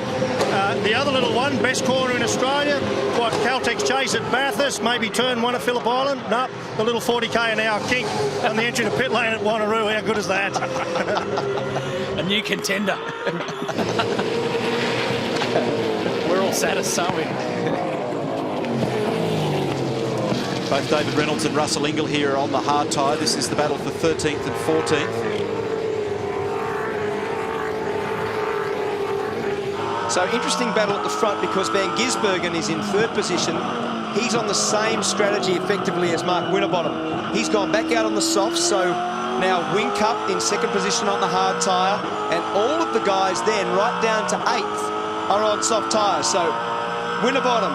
The other little one, best corner in Australia, what, Caltex Chase at Bathurst, maybe turn 1 at Phillip Island? No, the little 40k an hour kink on the entry to pit lane at Wanneroo. How good is that? A new contender. We're all satisfied, aren't we? Both David Reynolds and Russell Ingall here are on the hard tyre. This is the battle for 13th and 14th. So interesting battle at the front because Van Gisbergen is in 3rd position. He's on the same strategy effectively as Mark Winterbottom. He's gone back out on the softs, so now Whincup in 2nd position on the hard tyre, and all of the guys then right down to 8th are on soft tyres. So Winterbottom,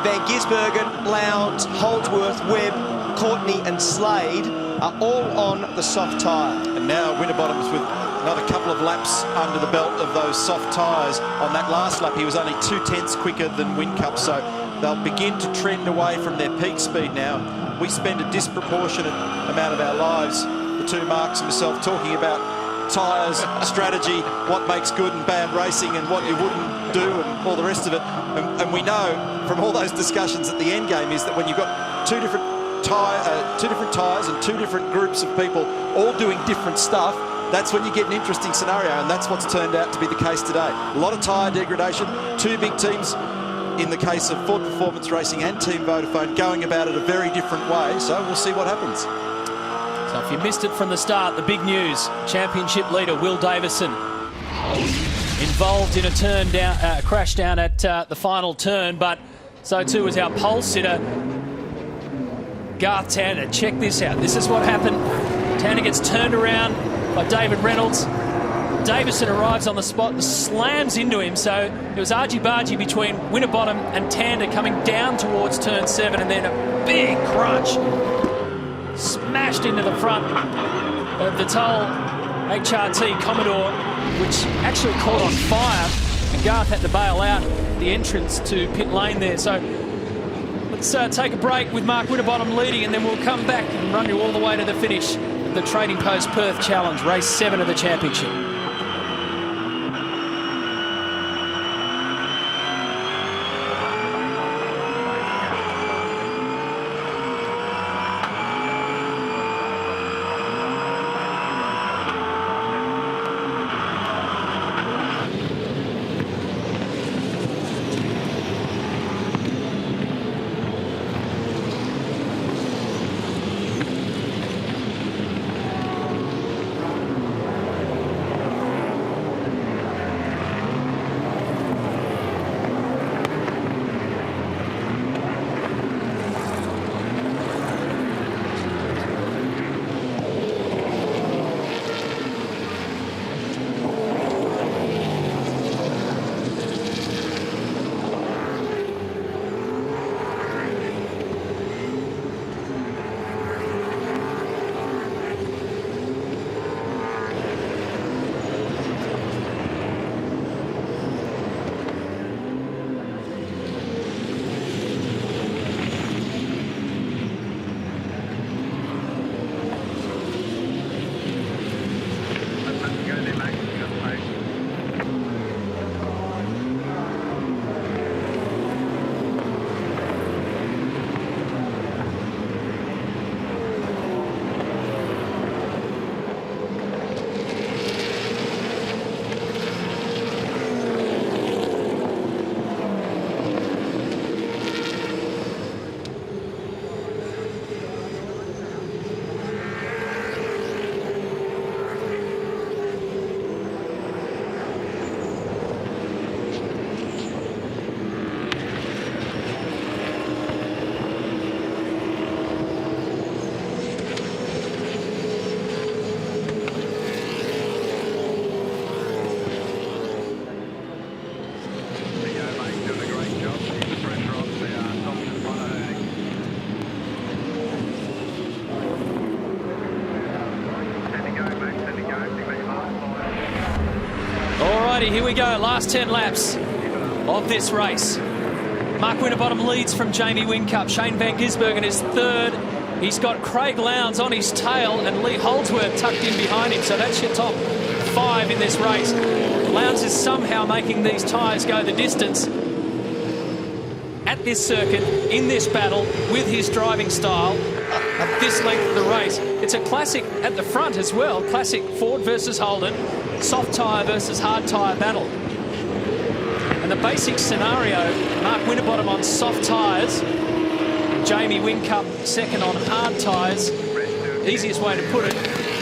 Van Gisbergen, Lowndes, Holdsworth, Webb, Courtney and Slade are all on the soft tyre. And now Winterbottom's with another couple of laps under the belt of those soft tyres. On that last lap, he was only 0.2 quicker than Whincup, so they'll begin to trend away from their peak speed now. We spend a disproportionate amount of our lives, the two Marks and myself, talking about tyres, strategy, what makes good and bad racing and what you wouldn't do and all the rest of it. And we know from all those discussions at the end game is that when you've got two different tyres and 2 different groups of people all doing different stuff, that's when you get an interesting scenario, and that's what's turned out to be the case today. A lot of tyre degradation, 2 big teams in the case of Ford Performance Racing and Team Vodafone going about it a very different way, so we'll see what happens. So if you missed it from the start, the big news, championship leader Will Davison involved in a crash down at the final turn, but so too was our pole sitter, Garth Tander. Check this out. This is what happened. Tander gets turned around by David Reynolds. Davison arrives on the spot and slams into him, so it was argy-bargy between Winterbottom and Tander coming down towards turn 7, and then a big crunch smashed into the front of the Toll HRT Commodore, which actually caught on fire, and Garth had to bail out the entrance to pit lane there. So let's take a break with Mark Winterbottom leading, and then we'll come back and run you all the way to the finish of the Trading Post Perth Challenge, race 7 of the championship. energy. Here we go. Last 10 laps of this race. Mark Winterbottom leads from Jamie Whincup. Shane Van Gisbergen is third. He's got Craig Lowndes on his tail and Lee Holdsworth tucked in behind him. So that's your top 5 in this race. Lowndes is somehow making these tyres go the distance at this circuit, in this battle, with his driving style, at this length of the race. It's a classic at the front as well. Classic Ford versus Holden, soft tyre versus hard tyre battle. And the basic scenario, Mark Winterbottom on soft tyres, Jamie Whincup second on hard tyres. Easiest way to put it,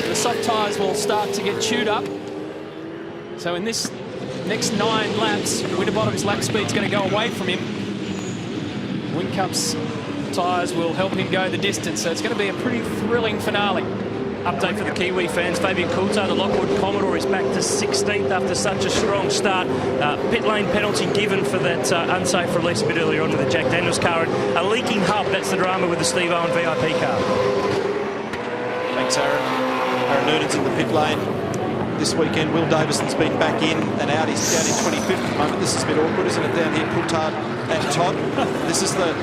the soft tyres will start to get chewed up. So in this next 9 laps, Winterbottom's lap speed's going to go away from him. Whincup's tyres will help him go the distance, so it's going to be a pretty thrilling finale. Update for the Kiwi fans. Fabian Coulthard, the Lockwood Commodore, is back to 16th after such a strong start. Pit lane penalty given for that unsafe release a bit earlier on with the Jack Daniels car. And a leaking hub, that's the drama with the Steve Owen VIP car. Thanks, Aaron. Aaron Noonan's in the pit lane. This weekend, Will Davison's been back in and out. He's down in 25th at the moment. This is a bit awkward, isn't it, down here? Coulthard and Todd. This is the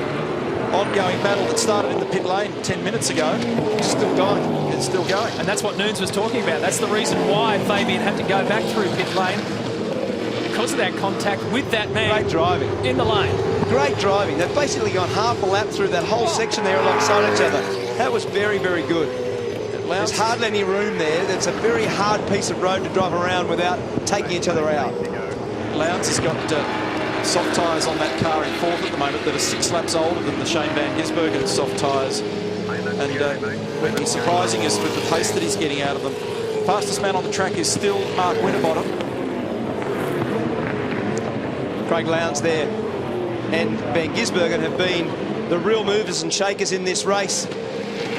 ongoing battle that started in the pit lane 10 minutes ago. It's still going. It's still going. And that's what Noons was talking about. That's the reason why Fabian had to go back through pit lane, because of that contact with that man. Great driving in the lane. Great driving. They've basically gone half a lap through that whole section there alongside each other. That was very, very good. There's hardly any room there. It's a very hard piece of road to drive around without taking each other out. Lowndes has got soft tyres on that car in 4th at the moment that are 6 laps older than the Shane Van Gisbergen soft tyres. And what is surprising is with the pace that he's getting out of them. Fastest man on the track is still Mark Winterbottom. Craig Lowndes there and Van Gisbergen have been the real movers and shakers in this race.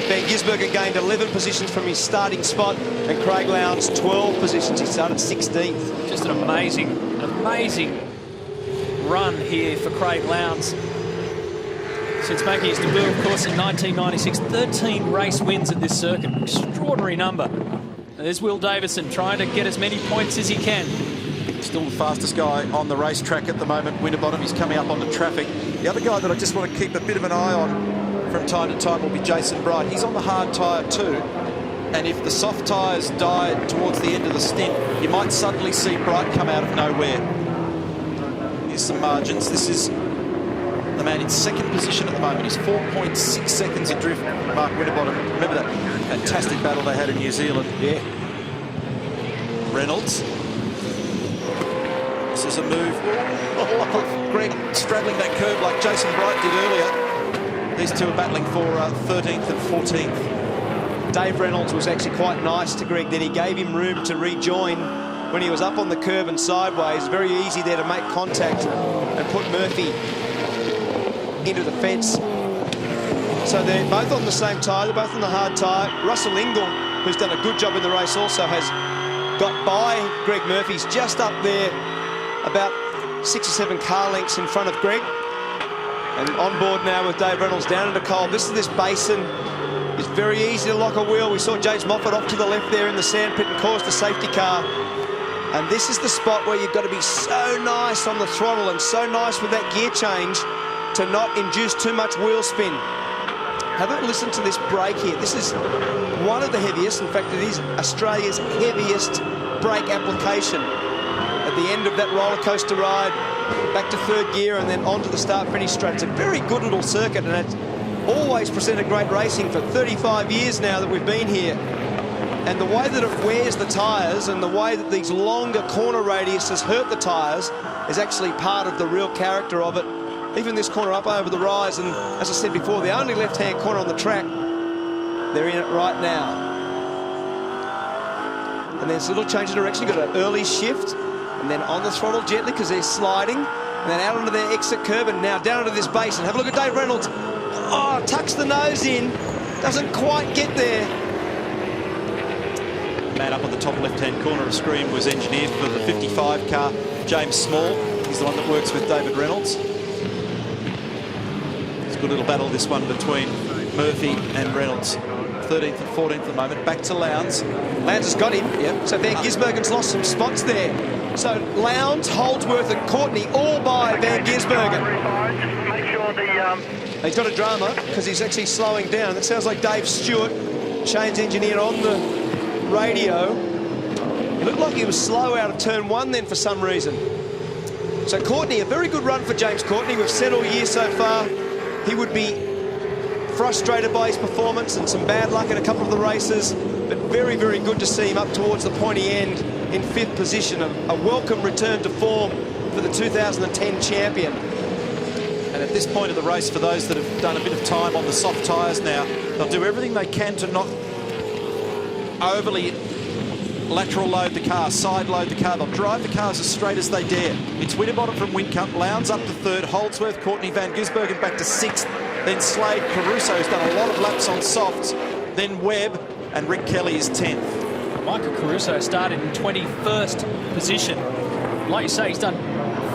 Van Gisbergen gained 11 positions from his starting spot, and Craig Lowndes 12 positions. He started 16th. Just an amazing run here for Craig Lowndes. Since making his debut, of course, in 1996, 13 race wins at this circuit. Extraordinary number. And there's Will Davison trying to get as many points as he can. Still the fastest guy on the racetrack at the moment, Winterbottom. He's coming up onto traffic. The other guy that I just want to keep a bit of an eye on from time to time will be Jason Bright. He's on the hard tyre too, and if the soft tyres die towards the end of the stint, you might suddenly see Bright come out of nowhere. Here's some margins. This is the man in 2nd position at the moment. He's 4.6 seconds adrift, Mark Winterbottom. Remember that fantastic battle they had in New Zealand? Yeah. Reynolds. This is a move. Oh, Greg straddling that curve like Jason Bright did earlier. These two are battling for 13th and 14th. Dave Reynolds was actually quite nice to Greg then. He gave him room to rejoin when he was up on the curb and sideways. Very easy there to make contact and put Murphy into the fence. So they're both on the same tyre. They're both on the hard tyre. Russell Ingall, who's done a good job in the race, also has got by Greg Murphy. He's just up there about 6 or 7 car lengths in front of Greg. And on board now with Dave Reynolds down into cold. This is this basin. It's very easy to lock a wheel. We saw James Moffat off to the left there in the sandpit and caused the safety car. And this is the spot where you've got to be so nice on the throttle and so nice with that gear change to not induce too much wheel spin. Have a listen to this brake here. This is one of the heaviest. In fact, it is Australia's heaviest brake application. At the end of that roller coaster ride, back to 3rd gear and then onto the start-finish straight. It's a very good little circuit, and it's always presented great racing for 35 years now that we've been here. And the way that it wears the tyres and the way that these longer corner radiuses hurt the tyres is actually part of the real character of it. Even this corner up over the rise, and as I said before, the only left-hand corner on the track, they're in it right now. And there's a little change of direction. You've got an early shift, and then on the throttle gently because they're sliding, and then out onto their exit curb, and now down into this basin. Have a look at Dave Reynolds. Oh, tucks the nose in, doesn't quite get there. Man up on the top left-hand corner of the screen was engineered for the 55 car, James Small. He's the one that works with David Reynolds. It's a good little battle, this one, between Murphy and Reynolds. 13th and 14th at the moment. Back to Lowndes. Lowndes has got him. Yep. So Van Gisbergen's lost some spots there. So Lowndes, Holdsworth and Courtney all by Van Gisbergen. Make sure the... He's got a drama because he's actually slowing down. That sounds like Dave Stewart, Shane's engineer, on the radio. It looked like he was slow out of turn 1 then for some reason. So Courtney, a very good run for James Courtney. We've said all year so far he would be frustrated by his performance and some bad luck in a couple of the races, but very, very good to see him up towards the pointy end in 5th position. A welcome return to form for the 2010 champion. And at this point of the race, for those that have done a bit of time on the soft tyres now, they'll do everything they can to not overly lateral load the car, side load the car. They'll drive the cars as straight as they dare. It's Winterbottom from Whincup, Lowndes up to 3rd, Holdsworth, Courtney, Van Gisbergen back to 6th, then Slade, Caruso, who's done a lot of laps on softs, then Webb, and Rick Kelly is 10th. Michael Caruso started in 21st position. Like you say, he's done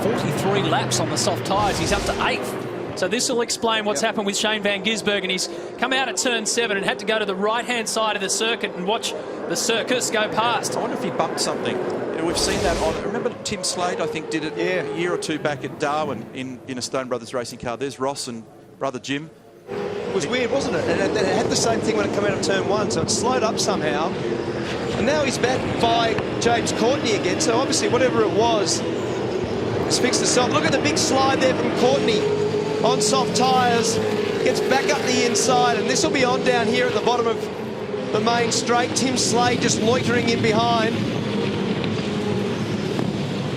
43 laps on the soft tyres. He's up to 8th. So this will explain what's happened with Shane Van Gisbergen. He's come out at turn 7 and had to go to the right-hand side of the circuit and watch the circus go past. I wonder if he bumped something. We've seen that on... Remember Tim Slade, I think, did it a year or two back at Darwin in a Stone Brothers racing car. There's Ross and brother Jim. It was weird, wasn't it? And it had the same thing when it came out of turn 1, so it slowed up somehow. And now he's back by James Courtney again, so obviously whatever it was, it's fixed itself. Look at the big slide there from Courtney on soft tyres. Gets back up the inside, and this will be on down here at the bottom of the main straight. Tim Slade just loitering in behind.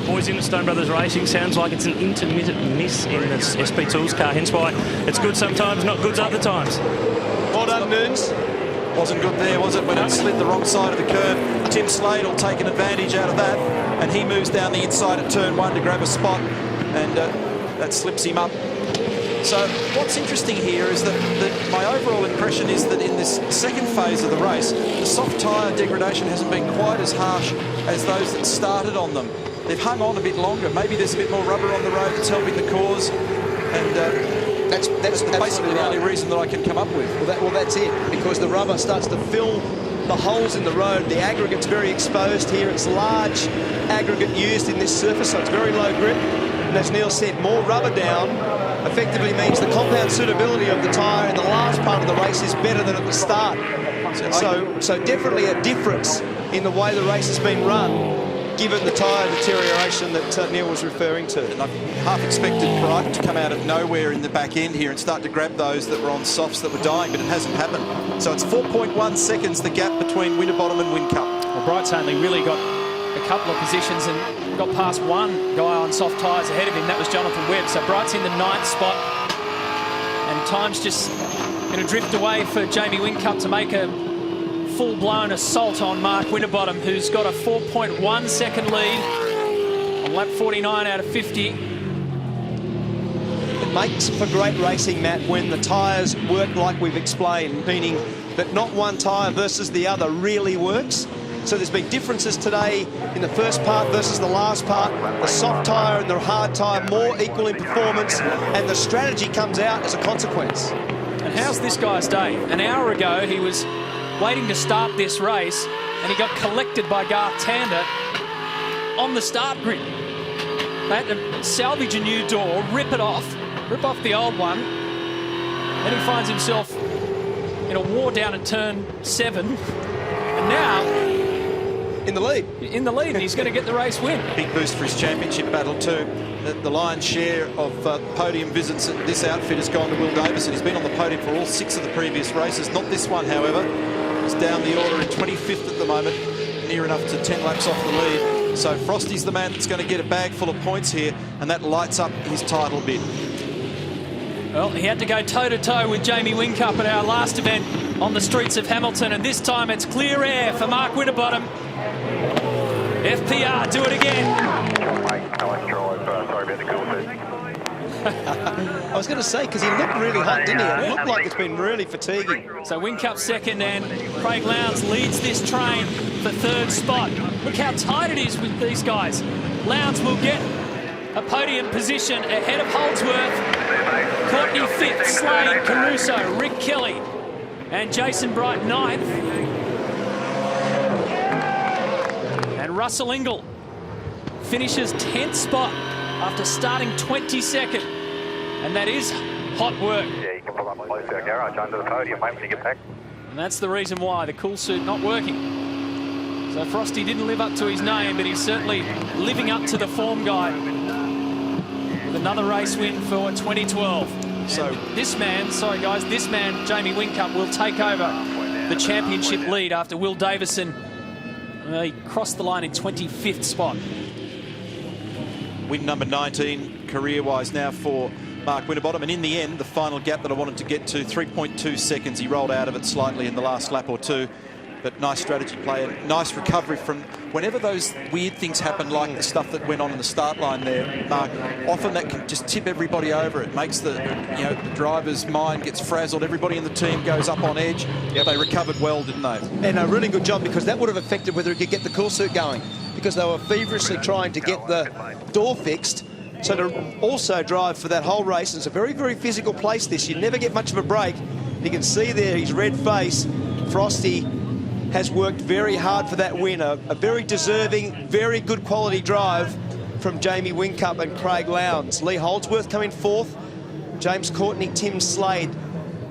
Boys in the Stone Brothers Racing, sounds like it's an intermittent miss in the SP Tools car, hence why it's good sometimes, not good other times. Well done, Moons. Wasn't good there, was it, when it slid the wrong side of the curve? Tim Slade will take an advantage out of that, and he moves down the inside at turn 1 to grab a spot, and that slips him up. So what's interesting here is that my overall impression is that in this second phase of the race, the soft tyre degradation hasn't been quite as harsh as those that started on them. They've hung on a bit longer. Maybe there's a bit more rubber on the road that's helping the cause, and that's basically the only reason that I can come up with. Well, that's it, because the rubber starts to fill the holes in the road. The aggregate's very exposed here. It's large aggregate used in this surface, so it's very low grip. And as Neil said, more rubber down effectively means the compound suitability of the tyre in the last part of the race is better than at the start. So definitely a difference in the way the race has been run, given the tyre deterioration that Neil was referring to. And I half expected Brighton to come out of nowhere in the back end here and start to grab those that were on softs that were dying, but it hasn't happened. So it's 4.1 seconds, the gap between Winterbottom and Whincup. Well, Bright's only really got a couple of positions and got past one guy on soft tyres ahead of him. That was Jonathan Webb. So Bright's in the 9th spot, and time's just going to drift away for Jamie Whincup to make a full-blown assault on Mark Winterbottom, who's got a 4.1 second lead on lap 49 out of 50. It makes for great racing, Matt, when the tyres work like we've explained, meaning that not one tyre versus the other really works. So there's been differences today in the first part versus the last part. The soft tyre and the hard tyre more equal in performance, and the strategy comes out as a consequence. And how's this guy's day? An hour ago, he was waiting to start this race, and he got collected by Garth Tander on the start grid. They had to salvage a new door, rip off the old one, then he finds himself in a war down at turn 7, and now in the lead, and he's going to get the race win. Big boost for his championship battle too. The lion's share of podium visits at this outfit has gone to Will Davison. He's been on the podium for all 6 of the previous races, not this one, however. He's down the order in 25th at the moment, near enough to 10 laps off the lead. So Frosty's the man that's going to get a bag full of points here, and that lights up his title bid. Well, he had to go toe-to-toe with Jamie Whincup at our last event on the streets of Hamilton, and this time it's clear air for Mark Winterbottom. FPR, do it again. I was going to say, because he looked really hot, didn't he? It looked like it's been really fatiguing. So Whincup second, and Craig Lowndes leads this train for 3rd spot. Look how tight it is with these guys. Lowndes will get a podium position ahead of Holdsworth. Courtney 5th, Slade, Caruso, Rick Kelly. And Jason Bright 9th. And Russell Ingall finishes 10th spot after starting 22nd. And that is hot work. Yeah, you can pull up close to our garage under the podium, mate, when you get back. And that's the reason why the cool suit not working. So Frosty didn't live up to his name, but he's certainly living up to the form guide. With another race win for 2012. So this man, Jamie Whincup, will take over the championship lead after Will Davison. He crossed the line in 25th spot. Win number 19 career-wise now for Mark Winterbottom, and in the end, the final gap that I wanted to get to, 3.2 seconds. He rolled out of it slightly in the last lap or two, but nice strategy play and nice recovery from whenever those weird things happen, like the stuff that went on in the start line there, Mark. Often that can just tip everybody over. It makes the the driver's mind gets frazzled. Everybody in the team goes up on edge. Yep. They recovered well, didn't they? And a really good job, because that would have affected whether he could get the cool suit going, because they were feverishly trying to get the door fixed. So to also drive for that whole race, it's a very, very physical place this. You never get much of a break. You can see there his red face. Frosty has worked very hard for that win. A very deserving, very good quality drive from Jamie Whincup and Craig Lowndes. Lee Holdsworth coming fourth. James Courtney, Tim Slade,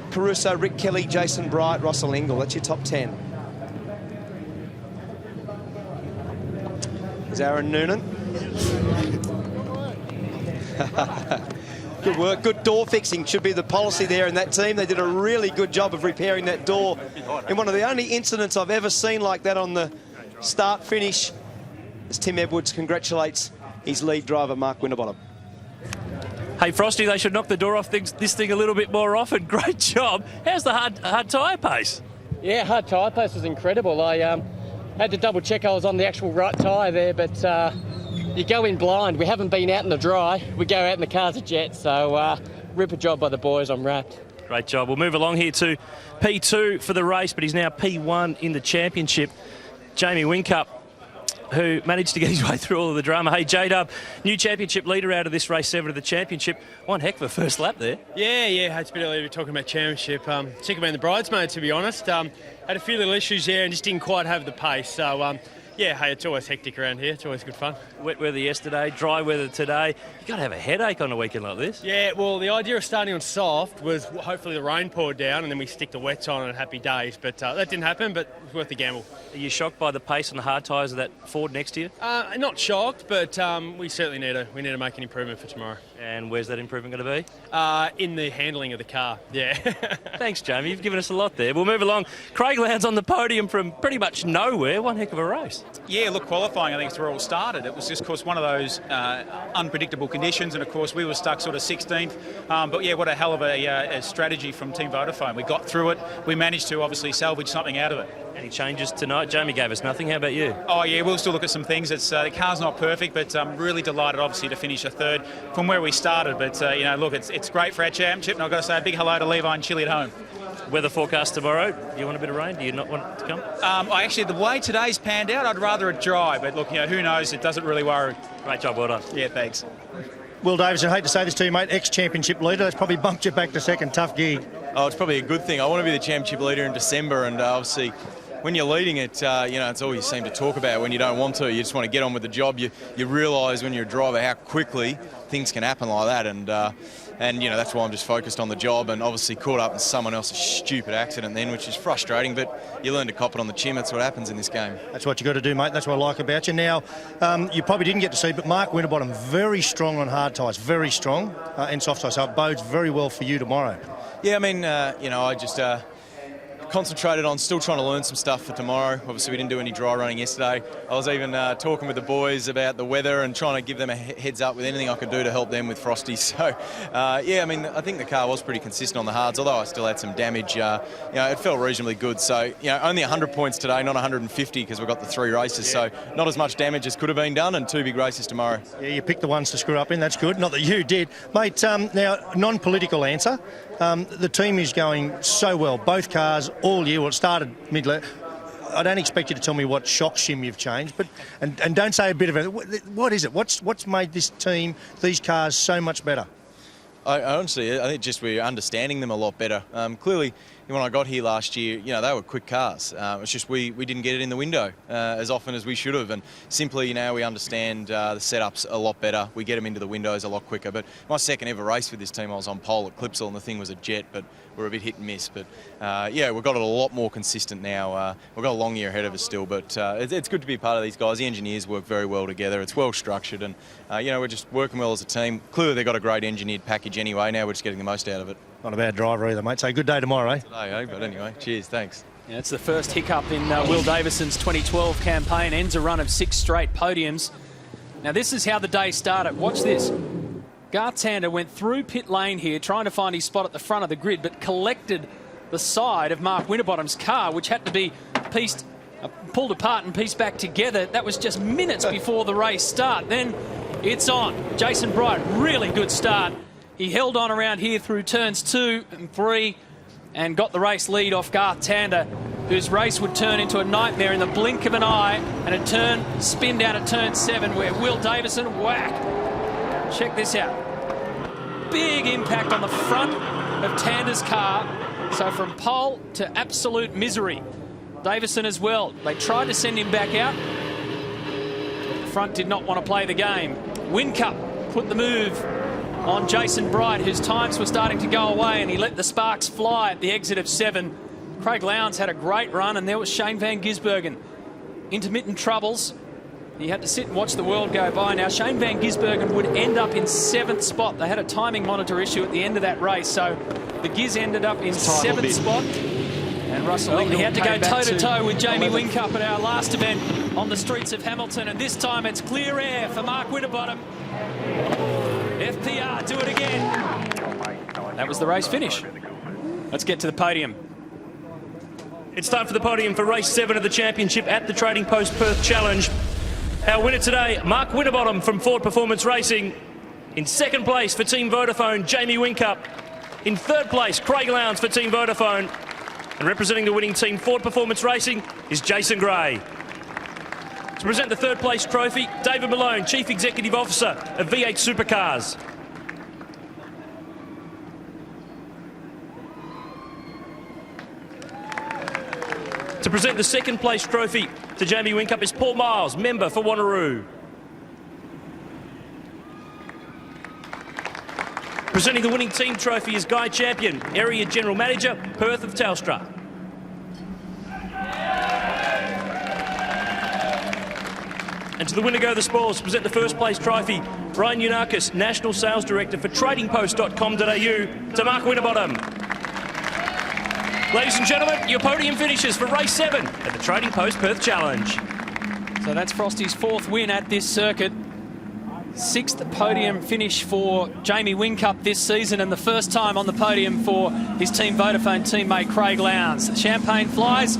Caruso, Rick Kelly, Jason Bright, Russell Ingall. That's your top 10. There's Aaron Noonan. Good work, good door fixing should be the policy there in that team. They did a really good job of repairing that door in one of the only incidents I've ever seen like that on the start finish, as Tim Edwards congratulates his lead driver Mark Winterbottom. Hey Frosty, they should knock the door off this thing a little bit more often. Great job. How's the hard tyre pace? Yeah, hard tyre pace was incredible. I had to double check I was on the actual right tyre there, but you go in blind. We haven't been out in the dry. We go out in the cars of jet, so ripper job by the boys. I'm wrapped. Great job. We'll move along here to P2 for the race, but he's now P1 in the championship. Jamie Whincup, who managed to get his way through all of the drama. Hey, J-Dub, new championship leader out of this race 7 of the championship. One heck of a first lap there. Yeah, it's a bit early to be talking about championship. Sick of being the bridesmaid, to be honest. Had a few little issues there and just didn't quite have the pace. So, yeah, hey, it's always hectic around here. It's always good fun. Wet weather yesterday, dry weather today. You've got to have a headache on a weekend like this. Yeah, well, the idea of starting on soft was hopefully the rain poured down and then we stick the wets on and happy days. But that didn't happen, but it was worth the gamble. Are you shocked by the pace and the hard tyres of that Ford next to you? Not shocked, but we certainly need to make an improvement for tomorrow. And where's that improvement going to be? In the handling of the car, yeah. Thanks, Jamie. You've given us a lot there. We'll move along. Craig Lowndes on the podium from pretty much nowhere. One heck of a race. Yeah, look, qualifying, I think, is where it all started. It was just, of course, one of those unpredictable conditions, and, of course, we were stuck sort of 16th. But, yeah, what a hell of a strategy from Team Vodafone. We got through it. We managed to, obviously, salvage something out of it. Any changes tonight? Jamie gave us nothing. How about you? Oh, yeah, we'll still look at some things. It's the car's not perfect, but I'm really delighted, obviously, to finish a third from where we started. But, look, it's great for our championship, and I've got to say a big hello to Levi and Chili at home. Weather forecast tomorrow. Do you want a bit of rain? Do you not want it to come? Actually, the way today's panned out, I'd rather it dry. But, look, who knows? It doesn't really worry. Great job. Well done. Yeah, thanks. Will Davison, I hate to say this to you, mate, ex-championship leader. That's probably bumped you back to second. Tough gig. Oh, it's probably a good thing. I want to be the championship leader in December, and obviously when you're leading it, it's all you seem to talk about when you don't want to. You just want to get on with the job. You realise when you're a driver how quickly things can happen like that, and that's why I'm just focused on the job, and obviously caught up in someone else's stupid accident then, which is frustrating, but you learn to cop it on the chin. That's what happens in this game. That's what you got to do, mate. That's what I like about you. Now, you probably didn't get to see, but Mark Winterbottom, very strong on hard tyres, very strong in soft tyres, so it bodes very well for you tomorrow. Yeah, I mean, I just concentrated on still trying to learn some stuff for tomorrow. Obviously, we didn't do any dry running yesterday. I was even talking with the boys about the weather and trying to give them a heads up with anything I could do to help them with Frosty. So, I think the car was pretty consistent on the hards, although I still had some damage. It felt reasonably good. So, only 100 points today, not 150 because we've got the 3 races. So, not as much damage as could have been done, and 2 big races tomorrow. Yeah, you picked the ones to screw up in. That's good. Not that you did. Mate, now, non-political answer. The team is going so well. Both cars all year. Well, it started mid-lap. I don't expect you to tell me what shock shim you've changed, but and don't say a bit of it. What is it? What's made this team, these cars, so much better? I honestly think just we're understanding them a lot better. Clearly, when I got here last year, you know, they were quick cars. It's just we didn't get it in the window as often as we should have, and simply now we understand the setups a lot better. We get them into the windows a lot quicker. But my second ever race with this team, I was on pole at Clipsal, and the thing was a jet, but we're a bit hit and miss. But yeah, we've got it a lot more consistent now. We've got a long year ahead of us still, but it's good to be part of these guys. The engineers work very well together. It's well structured, and you know, we're just working well as a team. Clearly, they've got a great engineered package anyway. Now we're just getting the most out of it. Not a bad driver either, mate. So good day tomorrow, eh? Today, eh? But anyway, cheers, thanks. Yeah, it's the first hiccup in Will Davison's 2012 campaign. Ends a run of 6 straight podiums. Now, this is how the day started. Watch this. Garth Tander went through pit lane here, trying to find his spot at the front of the grid, but collected the side of Mark Winterbottom's car, which had to be pulled apart and pieced back together. That was just minutes before the race start. Then it's on. Jason Bright, really good start. He held on around here through turns 2 and 3 and got the race lead off Garth Tander, whose race would turn into a nightmare in the blink of an eye, and a spin down at turn 7 where Will Davison, whack. Check this out. Big impact on the front of Tander's car. So from pole to absolute misery. Davison as well. They tried to send him back out. The front did not want to play the game. Whincup put the move on Jason Bright, whose times were starting to go away, and he let the sparks fly at the exit of 7. Craig Lowndes had a great run, and there was Shane van Gisbergen. Intermittent troubles. He had to sit and watch the world go by. Now, Shane van Gisbergen would end up in 7th spot. They had a timing monitor issue at the end of that race, so the Giz ended up in 7th spot. And Russell Ingle had to go toe-to-toe with Jamie Whincup at our last event on the streets of Hamilton, and this time it's clear air for Mark Winterbottom. FPR, do it again. That was the race finish. Let's get to the podium. It's time for the podium for race 7 of the championship at the Trading Post Perth Challenge. Our winner today, Mark Winterbottom from Ford Performance Racing. In 2nd place for Team Vodafone, Jamie Whincup. In 3rd place, Craig Lowndes for Team Vodafone. And representing the winning team, Ford Performance Racing, is Jason Gray. To present the 3rd place trophy, David Malone, Chief Executive Officer of V8 Supercars. To present the 2nd place trophy to Jamie Whincup is Paul Miles, member for Wanneroo. Presenting the winning team trophy is Guy Champion, Area General Manager, Perth of Telstra. And to the winner go the spoils to present the 1st place trophy, Brian Yunakis, National Sales Director for tradingpost.com.au, to Mark Winterbottom. Ladies and gentlemen, your podium finishes for race 7 at the Trading Post Perth Challenge. So that's Frosty's 4th win at this circuit. 6th podium finish for Jamie Whincup this season, and the first time on the podium for his Team Vodafone teammate Craig Lowndes. The champagne flies.